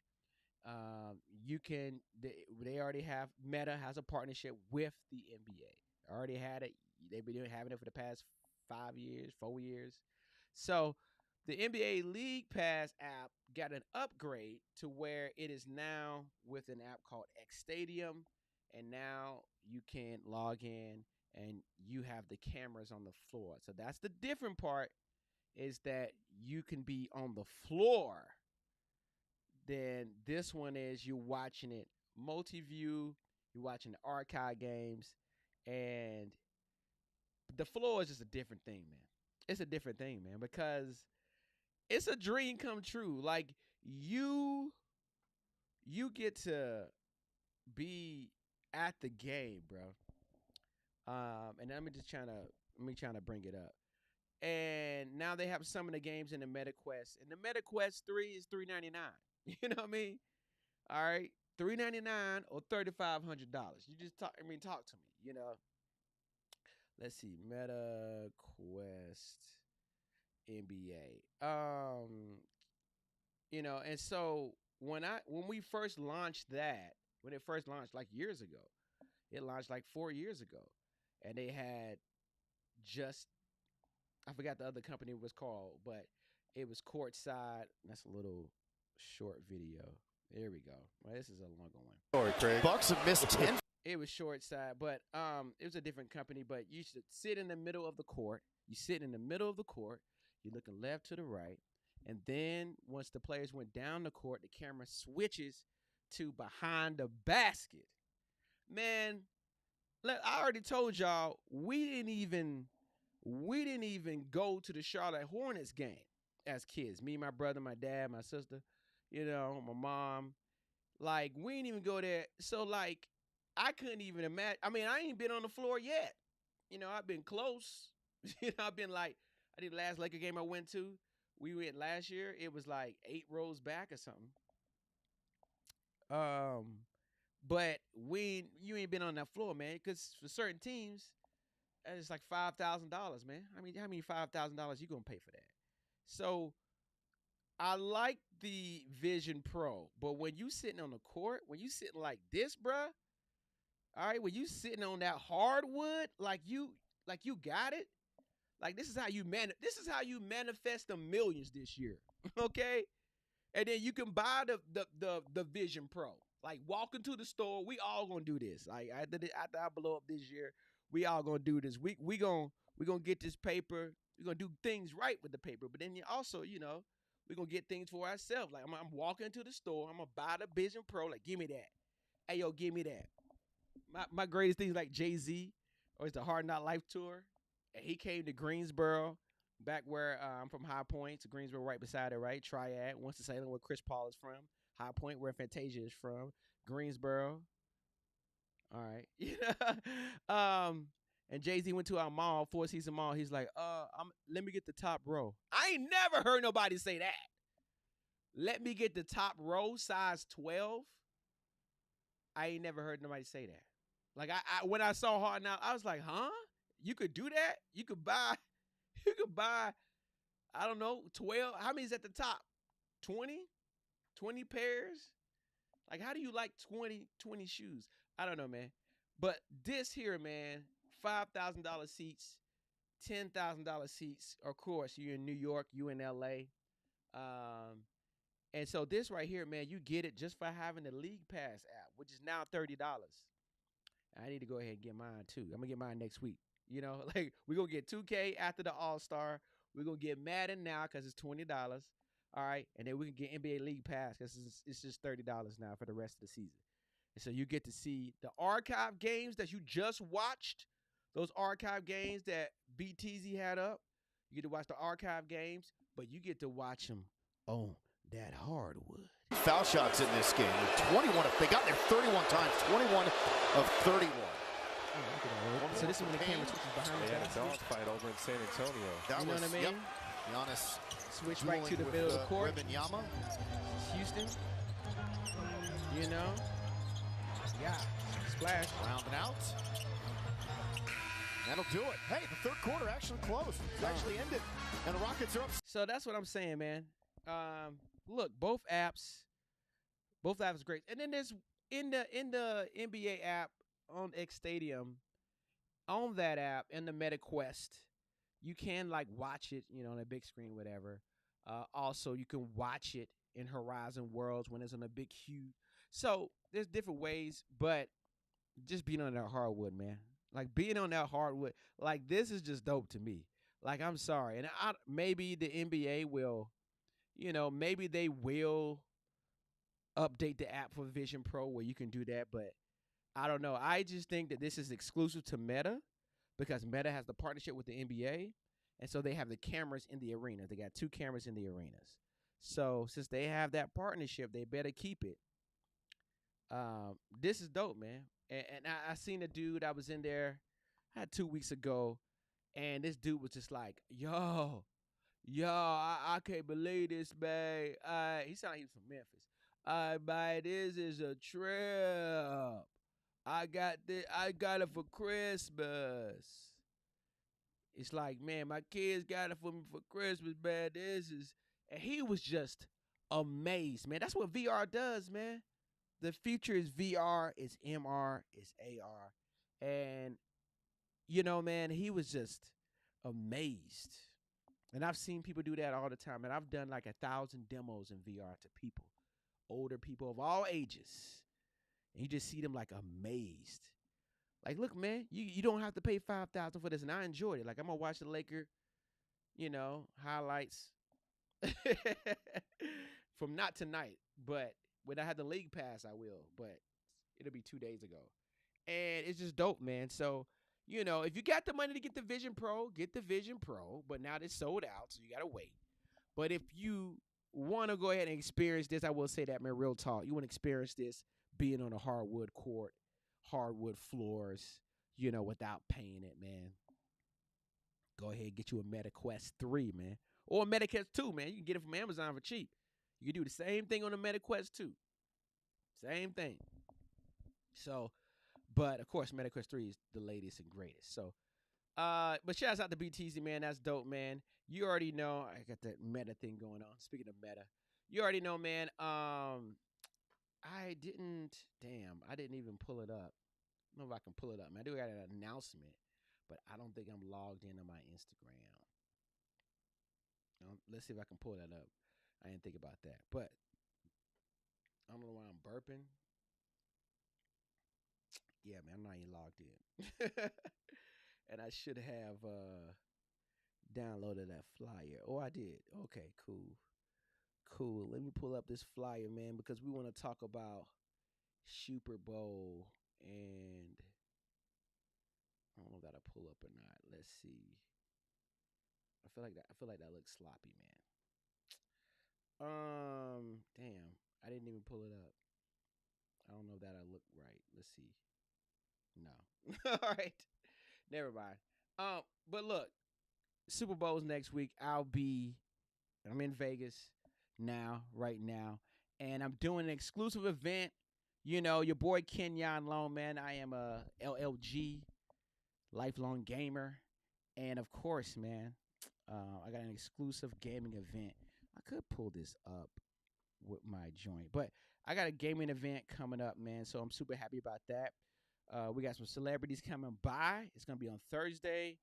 you can. They already have. Meta has a partnership with the NBA. Already had it. They've been having it for the past 5 years, 4 years. So the NBA League Pass app got an upgrade to where it is now with an app called X Stadium, and now you can log in and you have the cameras on the floor. So that's the different part, is that you can be on the floor. Then this one is you're watching it multi-view, you're watching the archive games, and the floor is just a different thing, man. It's a different thing, man, because it's a dream come true. Like you get to be at the game, bro. And let me trying to bring it up. And now they have some of the games in the MetaQuest, and the MetaQuest 3 is $399. You know what I mean? All right, $399 or $3,500. You just talk to me. Let's see, MetaQuest NBA. And so when we first launched that, when it first launched like years ago, it launched like 4 years ago, and they had just, I forgot the other company was called, but it was Courtside. That's a little short video. There we go. Well, this is a longer one. Sorry, Craig. Bucks have missed 10. It was short side, but it was a different company. But you should sit in the middle of the court. You sit in the middle of the court. You're looking left to the right, and then once the players went down the court, the camera switches to behind the basket. Man, I already told y'all we didn't even go to the Charlotte Hornets game as kids. Me, my brother, my dad, my sister, my mom. Like, we didn't even go there. So, like, I couldn't even imagine. I mean, I ain't been on the floor yet. I've been close. I've been like, I think the last Laker game I went to, we went last year. It was like 8 rows back or something. But you ain't been on that floor, man, because for certain teams, it's like $5,000, man. I mean, how many $5,000 you gonna pay for that? So I like the Vision Pro, but when you sitting on the court, when you sitting like this, bruh, all right, when you sitting on that hardwood, like you got it. Like, this is how you manifest the millions this year, okay? And then you can buy the Vision Pro. Like, walk into the store, we all gonna do this. Like, after I blow up this year, we all gonna do this. We gonna get this paper. We're gonna do things right with the paper. But then you also, we're gonna get things for ourselves. Like, I'm walking into the store, I'm gonna buy the Vision Pro. Like, give me that. Hey, yo, give me that. My greatest things, like Jay-Z, or it's the Hard Knock Life tour. And he came to Greensboro, back where I'm from, High Point. So Greensboro right beside it, right? Triad. Winston-Salem, where Chris Paul is from. High Point, where Fantasia is from. Greensboro. All right. And Jay-Z went to our mall, Four Seasons Mall. He's like, let me get the top row. I ain't never heard nobody say that. Let me get the top row, size 12. I ain't never heard nobody say that. Like, I when I saw Hard Knock, I was like, huh? You could do that? You could buy, I don't know, 12. How many is at the top? 20? 20 pairs? Like, how do you like 20 shoes? I don't know, man. But this here, man, $5,000 seats, $10,000 seats. Of course, you're in New York, you in LA. And so this right here, man, you get it just for having the League Pass app, which is now $30. I need to go ahead and get mine too. I'm gonna get mine next week. You know, like we're gonna get 2K after the All-Star. We're gonna get Madden now because it's $20. All right, and then we can get NBA League Pass because it's just $30 now for the rest of the season. And so you get to see the archive games that you just watched. Those archive games that BTZ had up. You get to watch the archive games, but you get to watch them on that hardwood. Foul shots in this game. 21. They got there 31 times. 21 of 31. So this is when the camera switches behind They the had a back. dogfight over in San Antonio. You know what I mean? Yep. Giannis Switch right to the middle of the court. Wembanyama. Houston. You know? Yeah. Splash. Rounding out. That'll do it. Hey, the third quarter actually closed. It's actually ended. And the Rockets are up. So that's what I'm saying, man. Look, both apps great. And then there's in the NBA app on X Stadium, on that app in the Meta Quest, you can like watch it, you know, on a big screen, whatever. Also, you can watch it in Horizon Worlds when it's on a big huge. So there's different ways, but just being on that hardwood, man. Like being on that hardwood, like this is just dope to me. Like I'm sorry, and maybe the NBA will, you know, maybe they will update the app for Vision Pro where you can do that, but I don't know. I just think that this is exclusive to Meta because Meta has the partnership with the NBA, and so they have the cameras in the arena. They got 2 cameras in the arenas. So since they have that partnership, they better keep it. This is dope, man. And I seen a dude I was in there 2 weeks ago, and this dude was just like, yo, I can't believe this, man. He sounded like he was from Memphis. Man, this is a trip. I got it for Christmas. It's like, man, my kids got it for me for Christmas, man. And he was just amazed, man. That's what VR does, man. The future is VR, it's MR, it's AR. And, you know, man, he was just amazed. And I've seen people do that all the time. And I've done like 1,000 demos in VR to people, older people of all ages. And you just see them like amazed. Like, look, man, you don't have to pay $5,000 for this. And I enjoyed it. Like, I'm going to watch the Laker, you know, highlights from not tonight, but when I had the League Pass, I will, but it'll be 2 days ago. And it's just dope, man. So, you know, if you got the money to get the Vision Pro, get the Vision Pro. But now it's sold out, so you got to wait. But if you want to go ahead and experience this, I will say that, man, real talk. You want to experience this being on a hardwood court, hardwood floors, you know, without paying it, man. Go ahead and get you a Meta Quest 3, man. Or a Meta Quest 2, man. You can get it from Amazon for cheap. You can do the same thing on the Meta Quest 2. Same thing. So, but of course, Meta Quest 3 is the latest and greatest. So, but shouts out to BTZ, man. That's dope, man. You already know. I got that Meta thing going on. Speaking of Meta, you already know, man. I didn't even pull it up. I don't know if I can pull it up, man. I do got an announcement, but I don't think I'm logged into my Instagram. Let's see if I can pull that up. I didn't think about that, but I don't know why I'm burping. Yeah, man, I'm not even logged in. And I should have downloaded that flyer. Oh, I did. Okay, cool. Let me pull up this flyer, man, because we want to talk about Super Bowl, and I don't know if that'll pull up or not. Let's see. I feel like that looks sloppy, man. Damn, I didn't even pull it up. I don't know if that'll look right. Let's see. No. All right. Never mind. But look, Super Bowl's next week. I'm in Vegas right now, and I'm doing an exclusive event. You know, your boy Kenyon Long, man. I am a LLG, lifelong gamer, and of course, man, I got an exclusive gaming event. I could pull this up with my joint, but I got a gaming event coming up, man, so I'm super happy about that. We got some celebrities coming by. It's going to be on Thursday,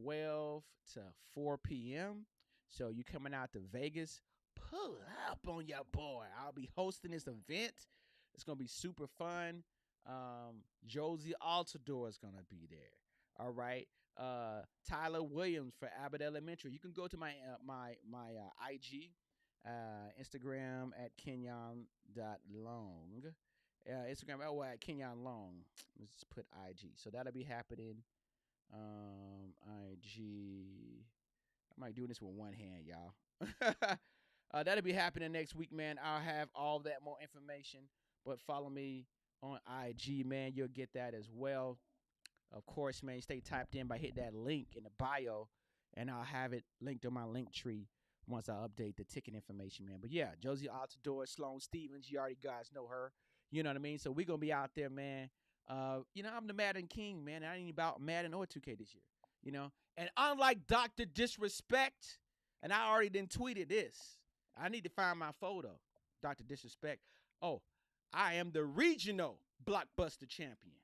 12 to 4 p.m. So you coming out to Vegas, pull up on your boy. I'll be hosting this event. It's going to be super fun. Josie Altador is going to be there. All right. Tyler Williams for Abbott Elementary. You can go to my IG, Instagram at Kenyon.Long. Instagram at Kenyon Long. Let's just put IG. So that'll be happening. IG. I might do this with one hand, y'all. That'll be happening next week, man. I'll have all that more information. But follow me on IG, man. You'll get that as well. Of course, man, stay tapped in by hitting that link in the bio, and I'll have it linked on my link tree once I update the ticket information, man. But yeah, Josie Altador, Sloan Stevens, you already guys know her. You know what I mean? So we're going to be out there, man. I'm the Madden King, man. I ain't about Madden or 2K this year, And unlike Dr. Disrespect, and I already done tweeted this, I need to find my photo, Dr. Disrespect. Oh, I am the regional blockbuster champion.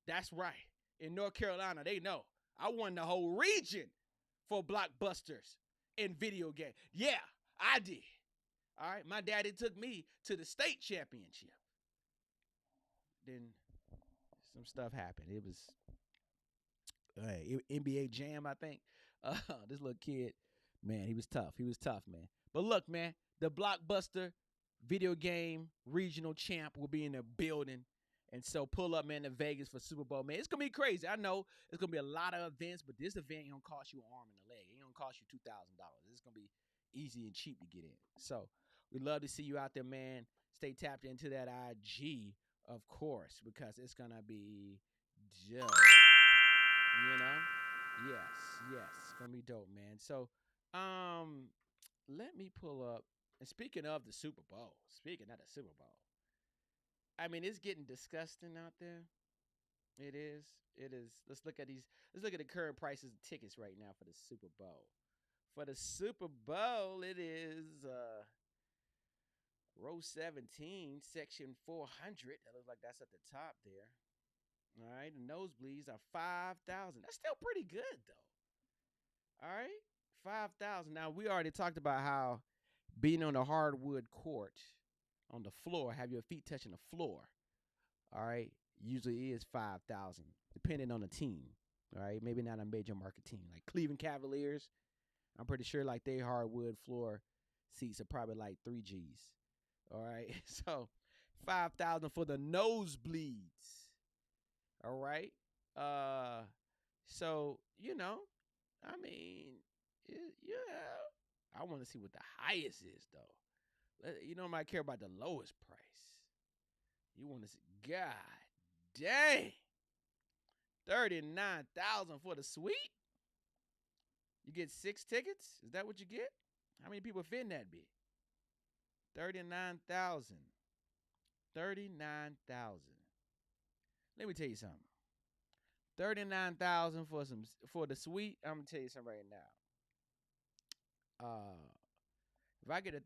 That's right. In North Carolina, they know. I won the whole region for blockbusters in video games. Yeah, I did. All right, my daddy took me to the state championship. Then some stuff happened. It was NBA Jam, I think. This little kid, man, he was tough. He was tough, man. But look, man, the blockbuster video game regional champ will be in the building. And so pull up, man, to Vegas for Super Bowl, man. It's going to be crazy. I know it's going to be a lot of events, but this event ain't going to cost you an arm and a leg. It ain't going to cost you $2,000. It's going to be easy and cheap to get in. So we'd love to see you out there, man. Stay tapped into that IG, of course, because it's going to be dope. Yes. It's going to be dope, man. So let me pull up. And speaking of the Super Bowl, I mean, it's getting disgusting out there. It is. Let's look at the current prices of tickets right now for the Super Bowl. For the Super Bowl, it is row 17, section 400. That looks like that's at the top there. All right, the nosebleeds are 5,000. That's still pretty good, though. All right, 5,000. Now, we already talked about how being on the hardwood court, on the floor, have your feet touching the floor, all right, usually is 5,000, depending on the team, all right? Maybe not a major market team. Like Cleveland Cavaliers, I'm pretty sure like their hardwood floor seats are probably like 3 Gs, all right? So 5,000 for the nosebleeds, all right? So, I mean, I want to see what the highest is, though. You don't might care about the lowest price. You want to see, God dang, 39,000 for the suite? You get 6 tickets? Is that what you get? How many people fit in that bit? 39,000. 39,000. Let me tell you something. 39,000 for the suite. I'm gonna tell you something right now. If I get a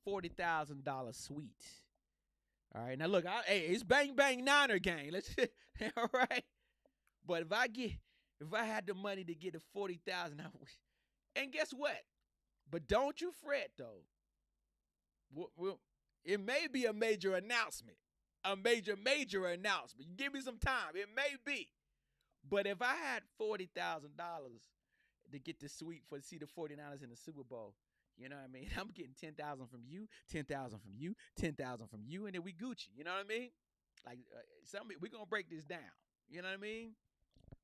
$40,000 suite, all right. Now look, it's bang bang Niner gang. Let's all right. But if I had the money to get a 40,000, and guess what? But don't you fret though. It may be a major announcement, a major announcement. You give me some time. It may be. But if I had $40,000 to get the suite to see the 49ers in the Super Bowl, you know what I mean? I'm getting 10,000 from you, 10,000 from you, 10,000 from you, and then we Gucci. You know what I mean? Like we're gonna break this down. You know what I mean?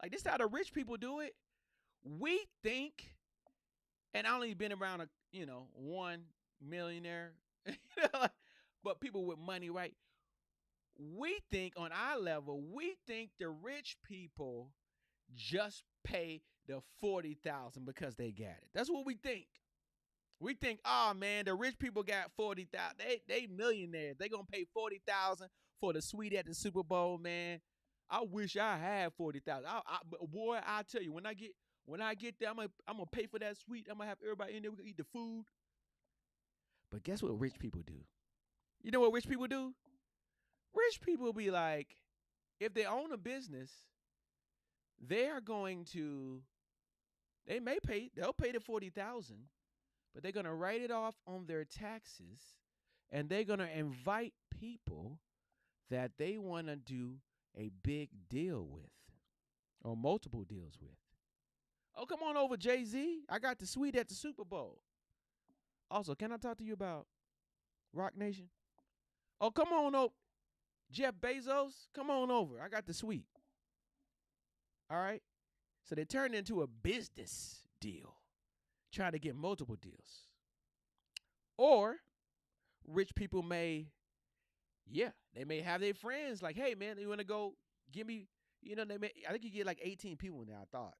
Like this is how the rich people do it. We think, and I only been around one millionaire, but people with money, right? We think on our level, we think the rich people just pay the 40,000 because they got it. That's what we think. We think, oh man, the rich people got 40,000. They millionaires. They gonna pay 40,000 for the suite at the Super Bowl, man. I wish I had 40,000. Boy, I tell you, when I get there, I'm gonna pay for that suite. I'm gonna have everybody in there. We gonna eat the food. But guess what rich people do? You know what rich people do? Rich people be like, if they own a business, they'll pay the 40,000, but they're going to write it off on their taxes, and they're going to invite people that they want to do a big deal with or multiple deals with. Oh, come on over, Jay-Z. I got the suite at the Super Bowl. Also, can I talk to you about Rock Nation? Oh, come on over. Jeff Bezos, come on over. I got the suite. All right? So they turned into a business deal, trying to get multiple deals. Or rich people may have their friends like, hey, man, you want to go give me, I think you get like 18 people now, I thought.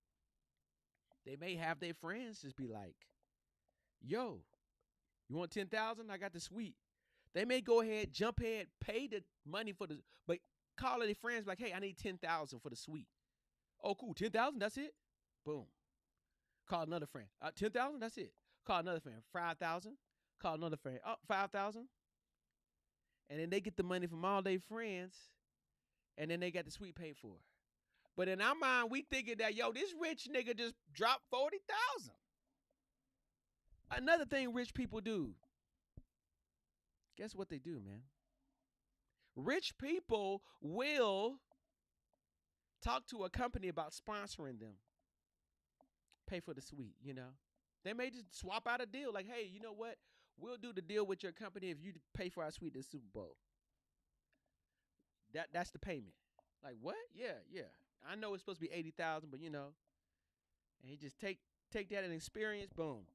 They may have their friends just be like, yo, you want 10,000? I got the suite. They may go ahead, jump ahead, pay the money but call their friends like, hey, I need 10,000 for the suite. Oh, cool, 10,000, that's it? Boom. Call another friend. 10,000, that's it. Call another friend. 5,000. Call another friend. 5,000. And then they get the money from all their friends, and then they got the suite paid for. But in our mind, we thinking that, yo, this rich nigga just dropped 40,000. Another thing rich people do. Guess what they do, man? Rich people will talk to a company about sponsoring them. Pay for the suite, They may just swap out a deal like, hey, you know what? We'll do the deal with your company if you pay for our suite at the Super Bowl. That's the payment. Like, what? Yeah. I know it's supposed to be 80,000, but and he just take that and experience, boom.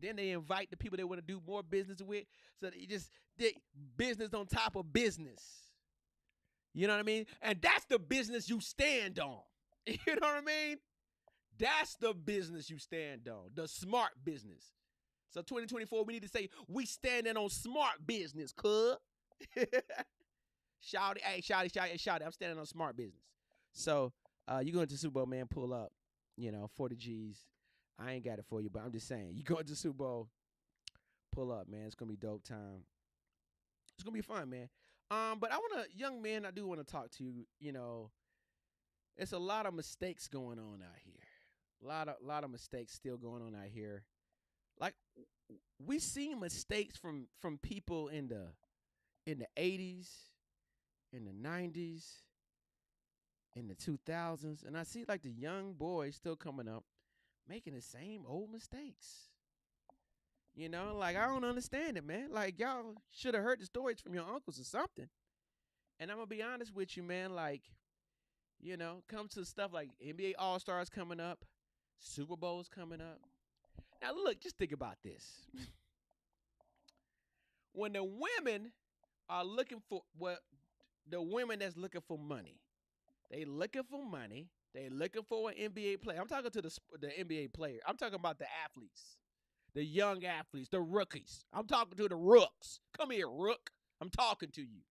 Then they invite the people they want to do more business with. So they business on top of business. You know what I mean? And that's the business you stand on. You know what I mean? That's the business you stand on. The smart business. So 2024, we need to say, we standing on smart business, cuz. Shout it. I'm standing on smart business. So you going to Super Bowl, man, pull up, 40 G's. I ain't got it for you, but I'm just saying, you going to Super Bowl, pull up, man. It's going to be dope time. It's going to be fun, man. But young man, I do want to talk to you, it's a lot of mistakes going on out here. A lot of mistakes still going on out here. Like, we see mistakes from people in the 80s, in the 90s, in the 2000s, and I see like the young boys still coming up making the same old mistakes. Like, I don't understand it, man. Like, y'all should have heard the stories from your uncles or something. And I'm gonna be honest with you, man. Like, come to stuff like NBA All-Stars coming up, Super Bowls coming up. Now, look, just think about this. When the women are looking for the women that's looking for money, they looking for money. They looking for an NBA player. I'm talking to the NBA player. I'm talking about the athletes, the young athletes, the rookies. I'm talking to the rooks. Come here, rook. I'm talking to you.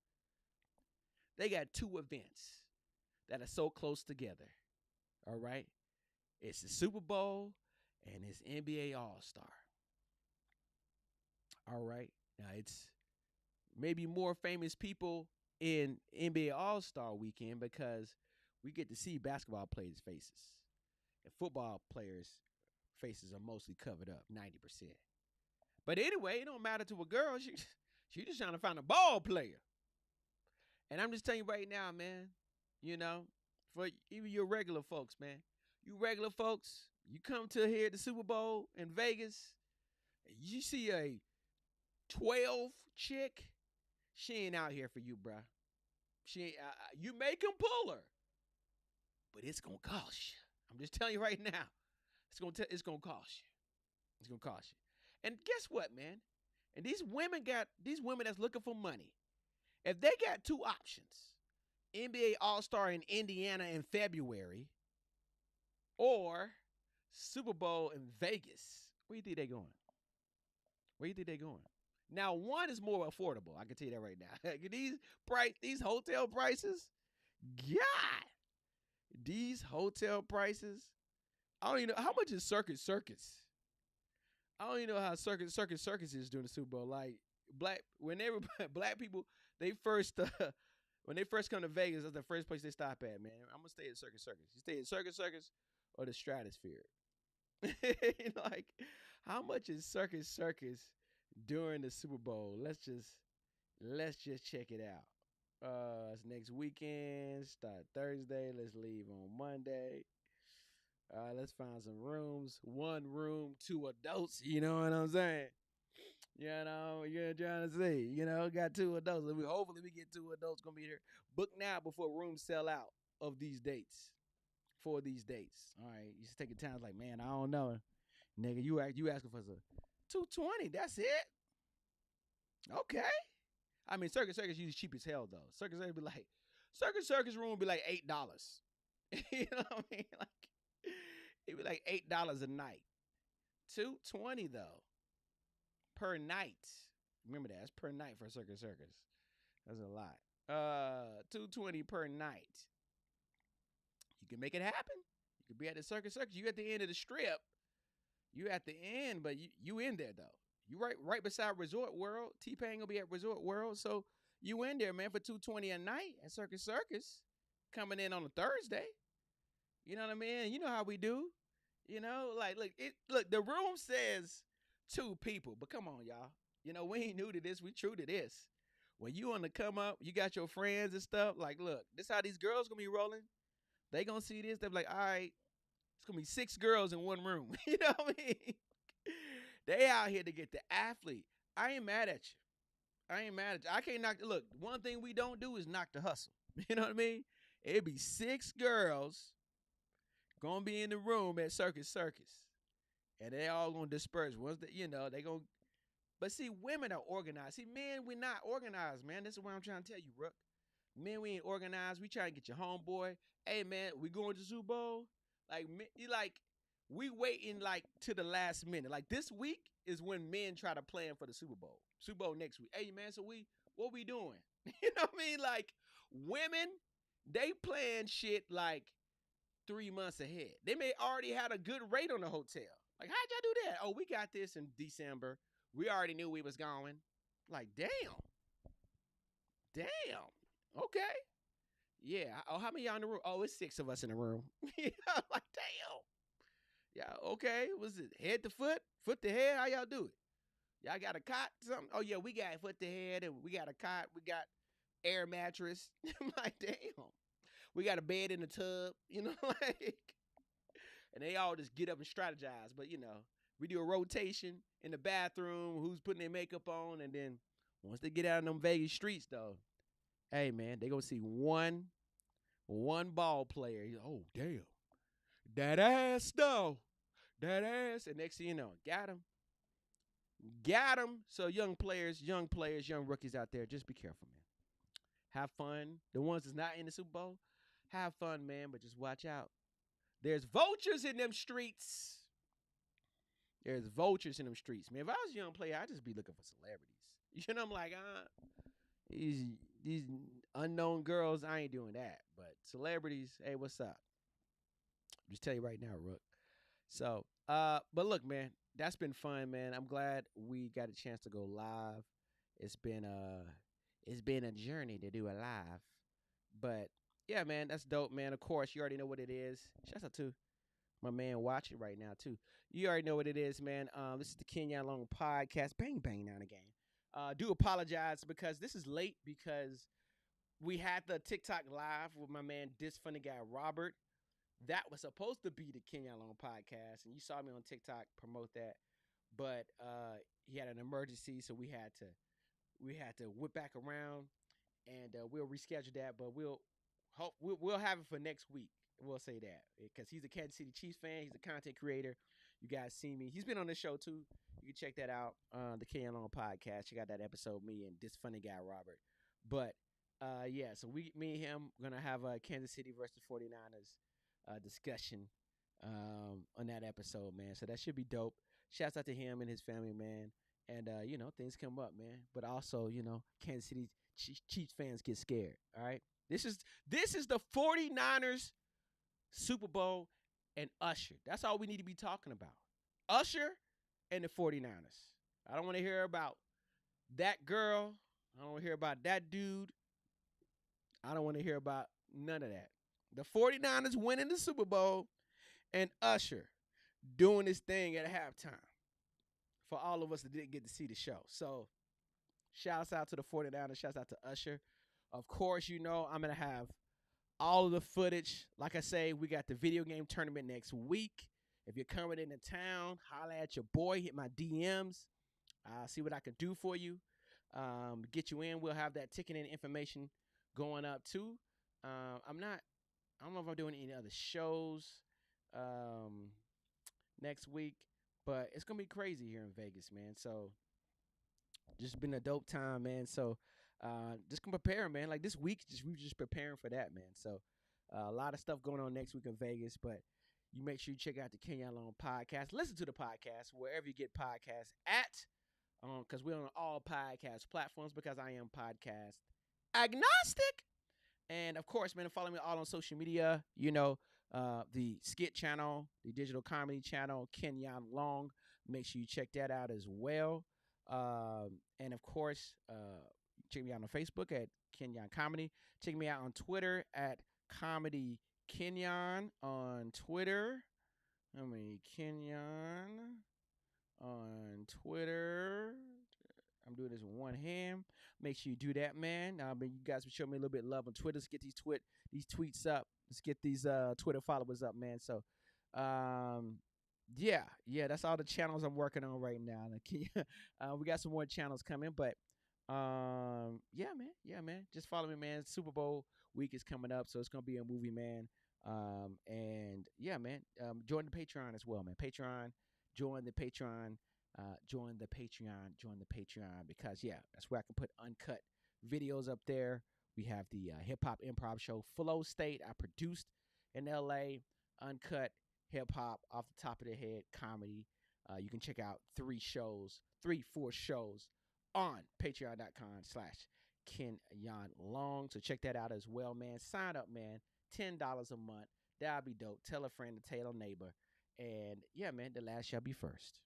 They got two events that are so close together. All right? It's the Super Bowl and it's NBA All-Star. All right? Now, it's maybe more famous people in NBA All-Star weekend because we get to see basketball players' faces. And football players' faces are mostly covered up, 90%. But anyway, it don't matter to a girl. She just trying to find a ball player. And I'm just telling you right now, man, for even your regular folks, man, you regular folks, you come to here at the Super Bowl in Vegas, you see a 12 chick, she ain't out here for you, bruh. She ain't, you make him pull her, but it's gonna cost you. I'm just telling you right now, it's gonna cost you. It's gonna cost you. And guess what, man? And these women that's looking for money. If they got two options, NBA All-Star in Indiana in February or Super Bowl in Vegas, where do you think they're going? Where do you think they're going? Now, one is more affordable. I can tell you that right now. These hotel prices, God, these hotel prices, I don't even know. How much is Circus Circus? I don't even know how Circus Circus is during the Super Bowl. Like, black people, when they first come to Vegas, that's the first place they stop at, man. I'm gonna stay at Circus Circus. You stay at Circus Circus or the Stratosphere. Like, How much is Circus during the Super Bowl? Let's just check it out. It's next weekend. Start Thursday. Let's leave on Monday. Let's find some rooms. 1 room, 2 adults. You know what I'm saying? You know, you're trying to see. You know, got 2 adults. Hopefully we get 2 adults gonna be here. Book now before rooms sell out of these dates. For these dates. All right. You just take your time. Like, man, I don't know. Nigga, you asking for some $220. That's it? Okay. I mean, Circus usually cheap as hell though. Circus be like, Circus room would be like $8. You know what I mean? Like, it'd be like $8 a night. $220 though. Per night. Remember that. That's per night for Circus. That's a lot. $220 per night. You can make it happen. You could be at the Circus. You at the end of the strip. You at the end, but you in there though. You right beside Resort World. T-Pain gonna be at Resort World, so you in there, man, for $220 a night at Circus. Coming in on a Thursday. You know what I mean? You know how we do. You know, like look, the room says 2 people, but come on, y'all. You know, we ain't new to this. We true to this. When you on the come up, you got your friends and stuff. Like, look, this how these girls gonna be rolling. They gonna see this. They're like, all right, it's gonna be 6 girls in 1 room. You know what I mean? They out here to get the athlete. I ain't mad at you. I can't knock. Look, one thing we don't do is knock the hustle. You know what I mean? It'd be 6 girls gonna be in the room at Circus, and they all gonna disperse. Once they gonna. But see, women are organized. See, men, we're not organized, man. This is what I'm trying to tell you, Rook. Men, we ain't organized. We trying to get your homeboy. Hey, man, we going to Super Bowl? We waiting to the last minute. Like this week is when men try to plan for the Super Bowl. Super Bowl next week. Hey, man, so what we doing? You know what I mean? Like women, they plan shit like 3 months ahead. They may already had a good rate on the hotel. Like, how'd y'all do that? Oh, we got this in December. We already knew we was going. Like, damn. Okay. Yeah. Oh, how many y'all in the room? Oh, it's 6 of us in the room. Yeah, like, damn. Yeah, okay. Was it head to foot? Foot to head? How y'all do it? Y'all got a cot? Something? Oh, yeah, we got foot to head, and we got a cot. We got air mattress. I'm like, damn. We got a bed in the tub, you know, like. And they all just get up and strategize. But, we do a rotation in the bathroom, who's putting their makeup on, and then once they get out in them Vegas streets, though, hey, man, they going to see one ball player. Oh, damn. That ass, though. That ass. And next thing you know, got him. So young players, young rookies out there, just be careful, man. Have fun. The ones that's not in the Super Bowl, have fun, man, but just watch out. There's vultures in them streets. Man. If I was a young player, I'd just be looking for celebrities. You know, I'm like, these unknown girls, I ain't doing that. But celebrities, hey, what's up? Just tell you right now, Rook. So, but look, man, that's been fun, man. I'm glad we got a chance to go live. It's been a journey to do it live. But yeah, man, that's dope, man. Of course, you already know what it is. Shout out to my man watching right now, too. You already know what it is, man. This is the Kenyon Long Podcast. Bang, bang, now and again. Do apologize because this is late because we had the TikTok live with my man, this funny guy, Robert. That was supposed to be the Kenyon Long Podcast, and you saw me on TikTok promote that. But he had an emergency, so we had to whip back around, and we'll reschedule that. But we'll have it for next week. We'll say that because he's a Kansas City Chiefs fan. He's a content creator. You guys see me. He's been on the show too. You can check that out on the Kenyon Long Podcast. Check out that episode, me and this funny guy, Robert. But yeah, so me and him gonna have a Kansas City versus 49ers discussion on that episode, man. So that should be dope. Shouts out to him and his family, man. And things come up, man. But also, Kansas City Chiefs fans get scared. All right. This is the 49ers Super Bowl and Usher. That's all we need to be talking about. Usher and the 49ers. I don't want to hear about that girl. I don't want to hear about that dude. I don't want to hear about none of that. The 49ers winning the Super Bowl and Usher doing his thing at halftime. for all of us that didn't get to see the show. So shouts out to the 49ers. Shouts out to Usher. Of course, I'm going to have all of the footage. Like I say, we got the video game tournament next week. If you're coming into town, holla at your boy. Hit my DMs. See what I can do for you. Get you in. We'll have that ticketing information going up too. I don't know if I'm doing any other shows next week, but it's gonna be crazy here in Vegas, man. So just been a dope time, man. So just gonna prepare, man. Like this week, we're just preparing for that, man. So a lot of stuff going on next week in Vegas, but you make sure you check out the Kenyon Long Podcast. Listen to the podcast wherever you get podcasts at, because we're on all podcast platforms because I am podcast agnostic. And of course, man, follow me all on social media. The skit channel, the digital comedy channel, Kenyon Long. Make sure you check that out as well. And of course, check me out on Facebook at Kenyon Comedy. Check me out on Twitter at Comedy Kenyon on Twitter. Kenyon on Twitter. I'm doing this with one hand. Make sure you do that, man. You guys will show me a little bit of love on Twitter. Let's get these tweets up. Let's get these Twitter followers up, man. So, yeah, that's all the channels I'm working on right now. We got some more channels coming, but yeah, man. Just follow me, man. Super Bowl week is coming up, so it's gonna be a movie, man. And yeah, man. Join the Patreon as well, man. Join the Patreon. Join the Patreon because that's where I can put uncut videos up there. We have the hip hop improv show Flow State I produced in LA, uncut hip hop off the top of the head comedy. You can check out 4 shows on patreon.com/Kenyon Long. So check that out as well, man. Sign up, man. $10 a month. That'll be dope. Tell a friend to tell a neighbor. And yeah, man, the last shall be first.